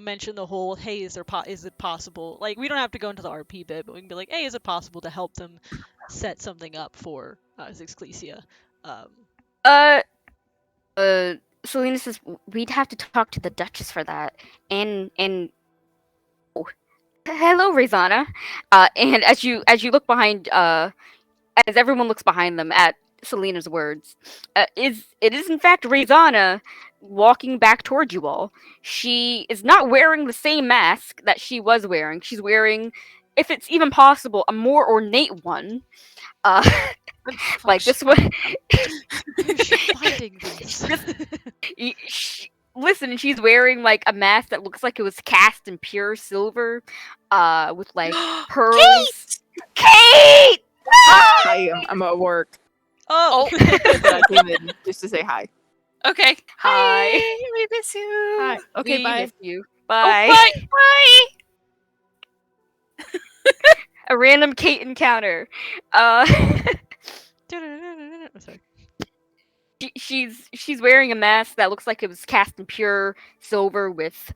[SPEAKER 4] mention the whole, hey, is it possible? Like, we don't have to go into the RP bit, but we can be like, hey, is it possible to help them set something up for Zixclesia? Um,
[SPEAKER 1] Uh, Selena says we'd have to talk to the Duchess for that, and oh, hello, Rizana. And as you look behind, as everyone looks behind them at Selena's words, it is in fact Rizana walking back towards you all. She is not wearing the same mask that she was wearing. She's wearing, if it's even possible, a more ornate one. Uh, like this one.
[SPEAKER 4] who's she finding these?
[SPEAKER 1] Listen, and she's wearing like a mask that looks like it was cast in pure silver, with like pearls. Kate!
[SPEAKER 5] Hi, I'm at work,
[SPEAKER 4] Oh.
[SPEAKER 5] but I came in just to say hi.
[SPEAKER 3] Okay.
[SPEAKER 1] Hi.
[SPEAKER 3] We miss you.
[SPEAKER 5] Hi. Okay,
[SPEAKER 1] We
[SPEAKER 5] bye.
[SPEAKER 1] miss you.
[SPEAKER 3] Oh,
[SPEAKER 1] Bye.
[SPEAKER 3] bye. Bye.
[SPEAKER 1] A random Kate encounter.
[SPEAKER 4] Sorry.
[SPEAKER 1] She's wearing a mask that looks like it was cast in pure silver with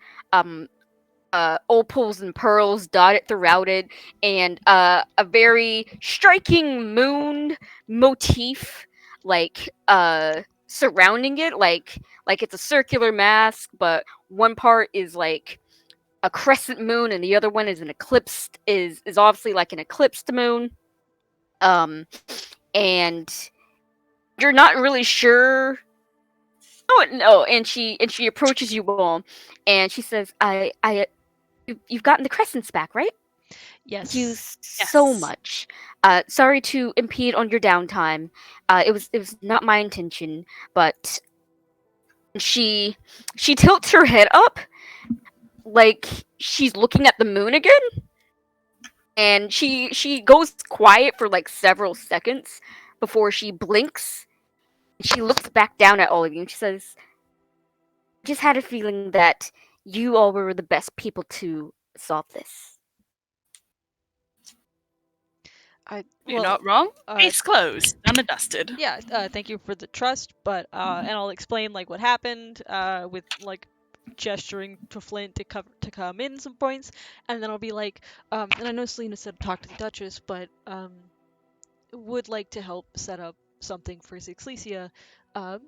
[SPEAKER 1] opals and pearls dotted throughout it, and a very striking moon motif, like surrounding it, like it's a circular mask, but one part is like a crescent moon, and the other one is an eclipsed is obviously like an eclipsed moon. um, and you're not really sure. Oh no! And she approaches you all, and she says, you've gotten the crescents back, right? Thank you
[SPEAKER 4] Yes.
[SPEAKER 1] so
[SPEAKER 3] Yes.
[SPEAKER 1] much. Sorry to impede on your downtime. It was not my intention, but she tilts her head up like she's looking at the moon again, and she goes quiet for like several seconds before she blinks. She looks back down at all of you and she says, "I just had a feeling that you all were the best people to solve this."
[SPEAKER 4] I
[SPEAKER 3] You're
[SPEAKER 4] well,
[SPEAKER 3] not wrong.
[SPEAKER 4] uh,
[SPEAKER 3] Case closed. Done and dusted.
[SPEAKER 4] yeah. Thank you for the trust, but and I'll explain like what happened. With like gesturing to Flint to come in some points, and then I'll be like, and I know Selena said talk to the Duchess, but would like to help set up something for Sixlesia, um,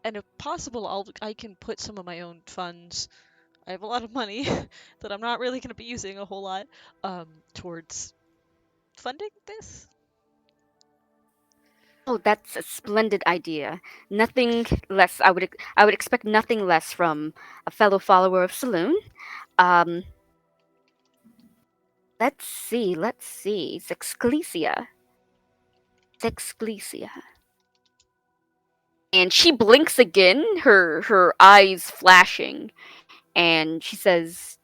[SPEAKER 4] and if possible, I can put some of my own funds. I have a lot of money that I'm not really going to be using a whole lot towards funding this.
[SPEAKER 1] Oh, that's a splendid idea. Nothing less. I would expect nothing less from a fellow follower of Saloon. Um, let's see. Let's see. Sexclesia. Sexclesia. And she blinks again, her eyes flashing, and she says,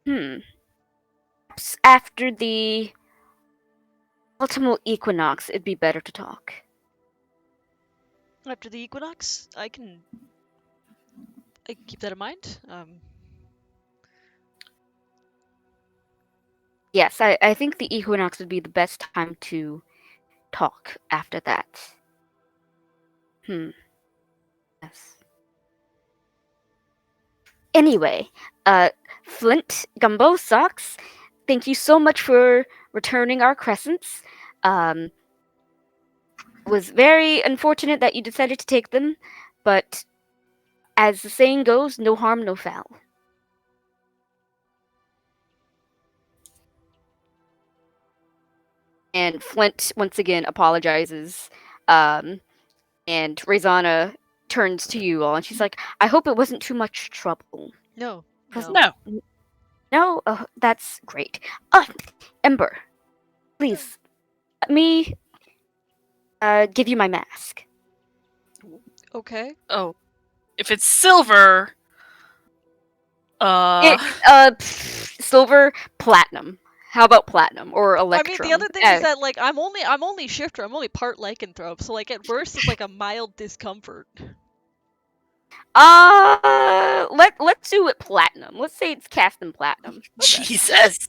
[SPEAKER 1] "Hmm. Perhaps after the autumnal equinox, it'd be better to talk."
[SPEAKER 4] After the equinox, I can keep that in mind.
[SPEAKER 1] Yes, I think the equinox would be the best time to talk after that. Hmm. Yes. Anyway, uh, Flint Gumbo Socks, thank you so much for returning our crescents. It was very unfortunate that you decided to take them, but as the saying goes, no harm, no foul. And Flint once again apologizes. Um, and Rezana turns to you all, and she's like, "I hope it wasn't too much trouble."
[SPEAKER 4] no,
[SPEAKER 1] Wasn't
[SPEAKER 4] no.
[SPEAKER 3] No.
[SPEAKER 1] No? Oh, that's great. Uh, Ember, please let me give you my mask.
[SPEAKER 4] Okay.
[SPEAKER 3] Oh, if it's silver,
[SPEAKER 1] It silver, platinum. How about platinum or
[SPEAKER 4] I mean, the
[SPEAKER 1] electrum?
[SPEAKER 4] other thing is that like I'm only shifter. I'm only part lycanthrope, so like at worst it's like a mild discomfort.
[SPEAKER 1] Let's do it platinum. Let's say it's cast in platinum.
[SPEAKER 4] Okay.
[SPEAKER 3] Jesus.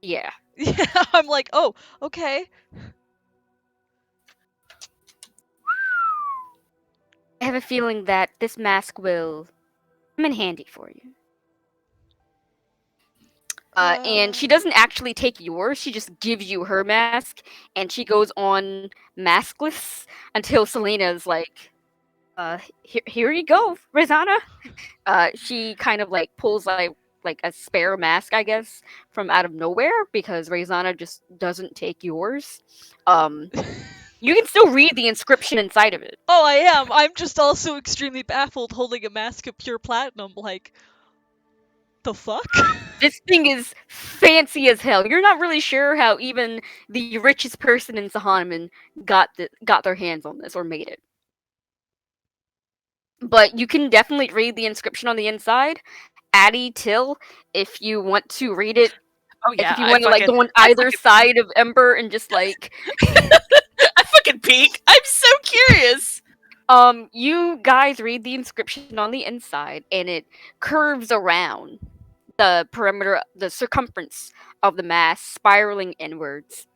[SPEAKER 1] Yeah.
[SPEAKER 4] Yeah, I'm like, oh, okay.
[SPEAKER 1] I have a feeling that this mask will come in handy for you. And she doesn't actually take yours. She just gives you her mask, and she goes on maskless until Selena's like, here you go, Rizana." She kind of like pulls like a spare mask, I guess, from out of nowhere because Rizana just doesn't take yours. Um, you can still read the inscription inside of it.
[SPEAKER 4] Oh, I am. I'm just also extremely baffled holding a mask of pure platinum. Like, the fuck?
[SPEAKER 1] This thing is fancy as hell. You're not really sure how even the richest person in Sihonovan got their hands on this or made it. But you can definitely read the inscription on the inside. Addie Till, if you want to read it,
[SPEAKER 3] Oh
[SPEAKER 1] if
[SPEAKER 3] yeah,
[SPEAKER 1] you want to like go on either side of Ember and just like
[SPEAKER 3] I fucking peek. I'm so curious.
[SPEAKER 1] you guys read the inscription on the inside and it curves around the perimeter, the circumference of the mass, spiraling inwards.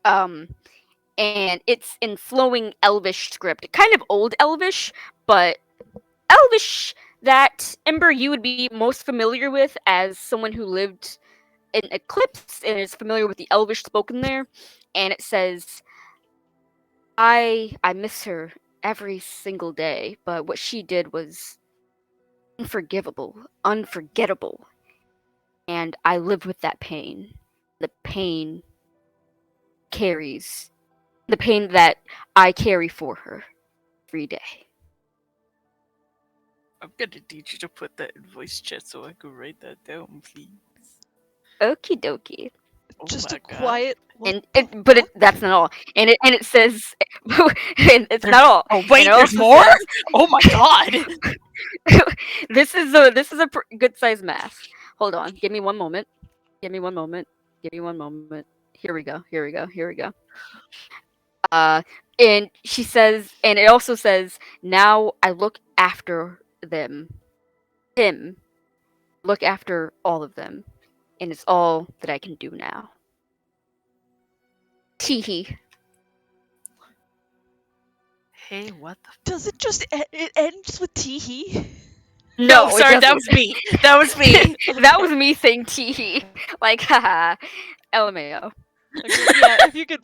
[SPEAKER 1] Um, and it's in flowing Elvish script, kind of old Elvish, but Elvish that Ember you would be most familiar with as someone who lived in Eclipse and is familiar with the Elvish spoken there. And it says, I miss her every single day, but what she did was unforgivable, unforgettable, and I lived with that pain. The pain carries, the pain that I carry for her every day.
[SPEAKER 3] I'm gonna need you to put that in voice chat so I can write that down, please.
[SPEAKER 1] Okie dokie.
[SPEAKER 3] Oh
[SPEAKER 4] Just
[SPEAKER 3] my
[SPEAKER 4] a
[SPEAKER 3] god.
[SPEAKER 4] quiet. What
[SPEAKER 1] And
[SPEAKER 4] the
[SPEAKER 1] but
[SPEAKER 4] fuck?
[SPEAKER 1] that's not all. And it says, and it's not all.
[SPEAKER 3] Oh
[SPEAKER 1] And
[SPEAKER 3] wait,
[SPEAKER 1] it
[SPEAKER 3] there's
[SPEAKER 1] also
[SPEAKER 3] more?
[SPEAKER 1] says,
[SPEAKER 3] Oh my god!
[SPEAKER 1] this is a good sized mask. Hold on, give me one moment. Give me one moment. Give me one moment. Here we go. Here we go. Here we go. Uh, and she says, and it also says, now I look after them. Him. Look after all of them. And it's all that I can do now. Teehee.
[SPEAKER 3] Hey, what the
[SPEAKER 4] Does it just it ends with teehee?
[SPEAKER 3] No,
[SPEAKER 1] No, it
[SPEAKER 3] sorry, that
[SPEAKER 1] doesn't.
[SPEAKER 3] was me. That was me.
[SPEAKER 1] That was me saying teehee. Like, haha. LMAO.
[SPEAKER 4] Okay, yeah. If you could,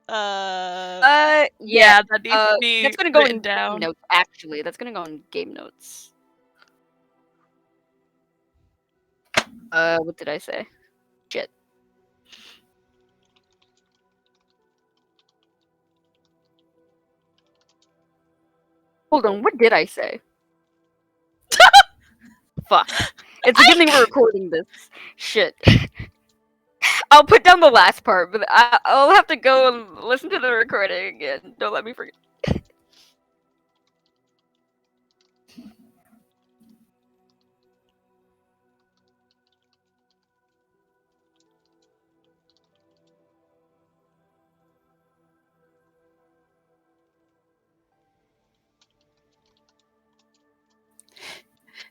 [SPEAKER 1] Yeah.
[SPEAKER 3] Yeah, that needs to be
[SPEAKER 1] That's gonna go
[SPEAKER 3] written
[SPEAKER 1] in game
[SPEAKER 3] down.
[SPEAKER 1] notes. Actually, that's gonna go in game notes. What did I say? Shit. Hold on. What did I say? Fuck. It's a good thing we're recording this. Shit. I'll put down the last part, but I'll have to go and listen to the recording again. Don't let me forget.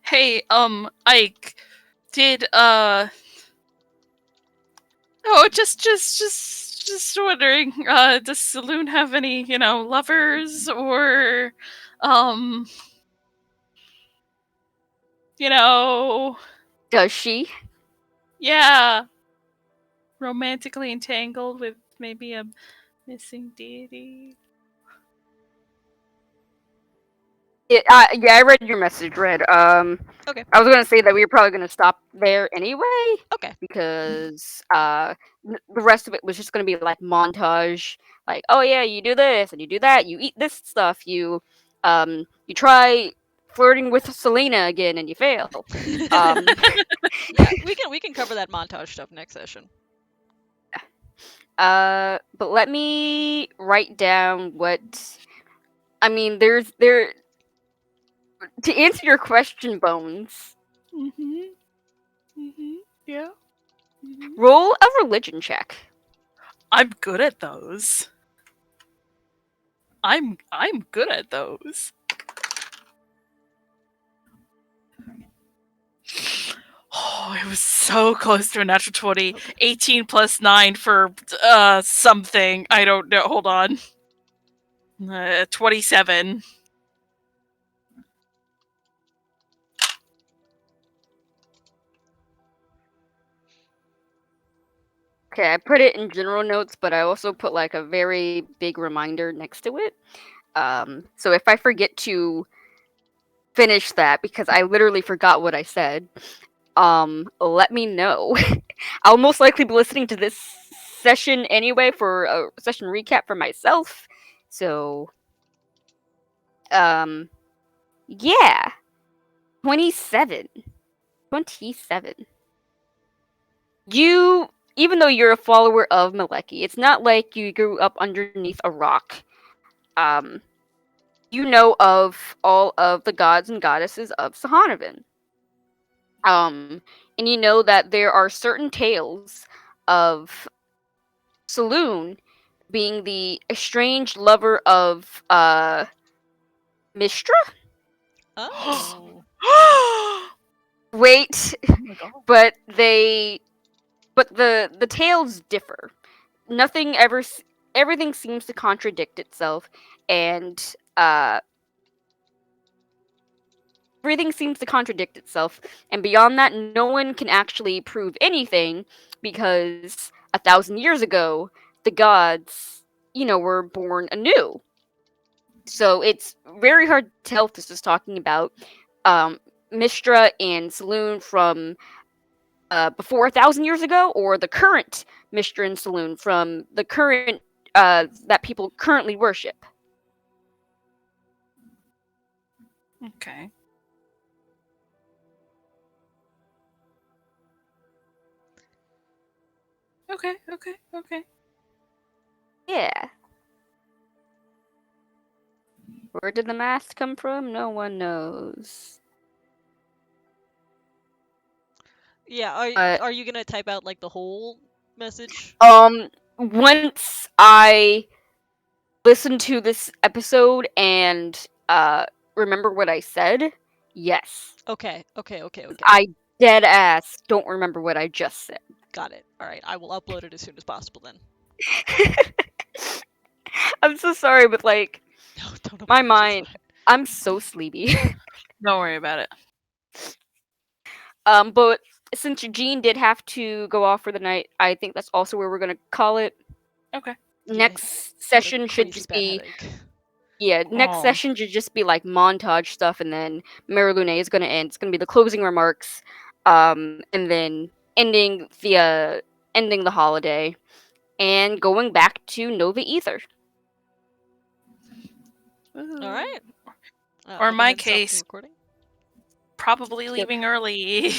[SPEAKER 3] Hey, Ike, did oh, just wondering, does Saloon have any, lovers or, um, you know,
[SPEAKER 1] Does she?
[SPEAKER 3] yeah, romantically entangled with maybe a missing deity?
[SPEAKER 1] Yeah, I read your message, Red.
[SPEAKER 4] okay,
[SPEAKER 1] I was gonna say that we were probably gonna stop there anyway
[SPEAKER 4] okay.
[SPEAKER 1] because the rest of it was just gonna be like montage, like, oh yeah, you do this and you do that, you eat this stuff, you try flirting with Selena again and you fail. Um,
[SPEAKER 4] Yeah, we can cover that montage stuff next session.
[SPEAKER 1] but let me write down what I mean. There to answer your question, Bones.
[SPEAKER 3] Mm-hmm. Mm-hmm. Yeah. Mm-hmm.
[SPEAKER 1] Roll a religion check.
[SPEAKER 3] I'm good at those. I'm good at those. Oh, it was so close to a natural 20.
[SPEAKER 4] Okay.
[SPEAKER 3] 18 plus 9 for something. I don't know. Hold on. 27.
[SPEAKER 1] Okay, I put it in general notes, but I also put like a very big reminder next to it. So if I forget to finish that because I literally forgot what I said, let me know. I'll most likely be listening to this session anyway for a session recap for myself. So, um, yeah, 27. 27. You, even though you're a follower of Maleki, it's not like you grew up underneath a rock. Um, you know of all of the gods and goddesses of Sihonovan. And you know that there are certain tales of Saloon being the estranged lover of Mistra.
[SPEAKER 4] Oh.
[SPEAKER 3] Oh
[SPEAKER 1] Wait,
[SPEAKER 3] my god.
[SPEAKER 1] but the tales differ. Nothing ever everything seems to contradict itself, and everything seems to contradict itself, and beyond that, no one can actually prove anything because 1,000 years ago, the gods, were born anew. So it's very hard to tell if this is talking about um, Mistra and Saloon from before 1,000 years ago, or the current Mishra Saloon from the current that people currently worship.
[SPEAKER 3] Okay. Okay.
[SPEAKER 1] Yeah. Where did the mask come from? No one knows.
[SPEAKER 4] Yeah,
[SPEAKER 1] But
[SPEAKER 4] are you gonna type out like the whole message?
[SPEAKER 1] once I listen to this episode and remember what I said, yes.
[SPEAKER 4] Okay.
[SPEAKER 1] I dead ass don't remember what I just said.
[SPEAKER 4] Got it. All right, I will upload it as soon as possible then.
[SPEAKER 1] I'm so sorry, but like
[SPEAKER 4] No, don't
[SPEAKER 1] my
[SPEAKER 4] apologize.
[SPEAKER 1] mind, I'm so sleepy.
[SPEAKER 3] Don't worry about it.
[SPEAKER 1] But since Eugene did have to go off for the night, I think that's also where we're gonna call it.
[SPEAKER 3] Okay.
[SPEAKER 1] Next
[SPEAKER 4] He's got a
[SPEAKER 1] session should
[SPEAKER 4] crazy
[SPEAKER 1] just
[SPEAKER 4] bad
[SPEAKER 1] be
[SPEAKER 4] headache.
[SPEAKER 1] next
[SPEAKER 3] Aw.
[SPEAKER 1] session should just be like montage stuff, and then Marilune is gonna end. It's gonna be the closing remarks, and then ending the holiday, and going back to Nova Ether.
[SPEAKER 4] All right.
[SPEAKER 3] Or
[SPEAKER 4] I'll
[SPEAKER 3] in
[SPEAKER 4] go
[SPEAKER 3] my
[SPEAKER 4] ahead and stop the
[SPEAKER 3] case,
[SPEAKER 4] recording.
[SPEAKER 3] probably
[SPEAKER 1] Yep.
[SPEAKER 3] leaving early.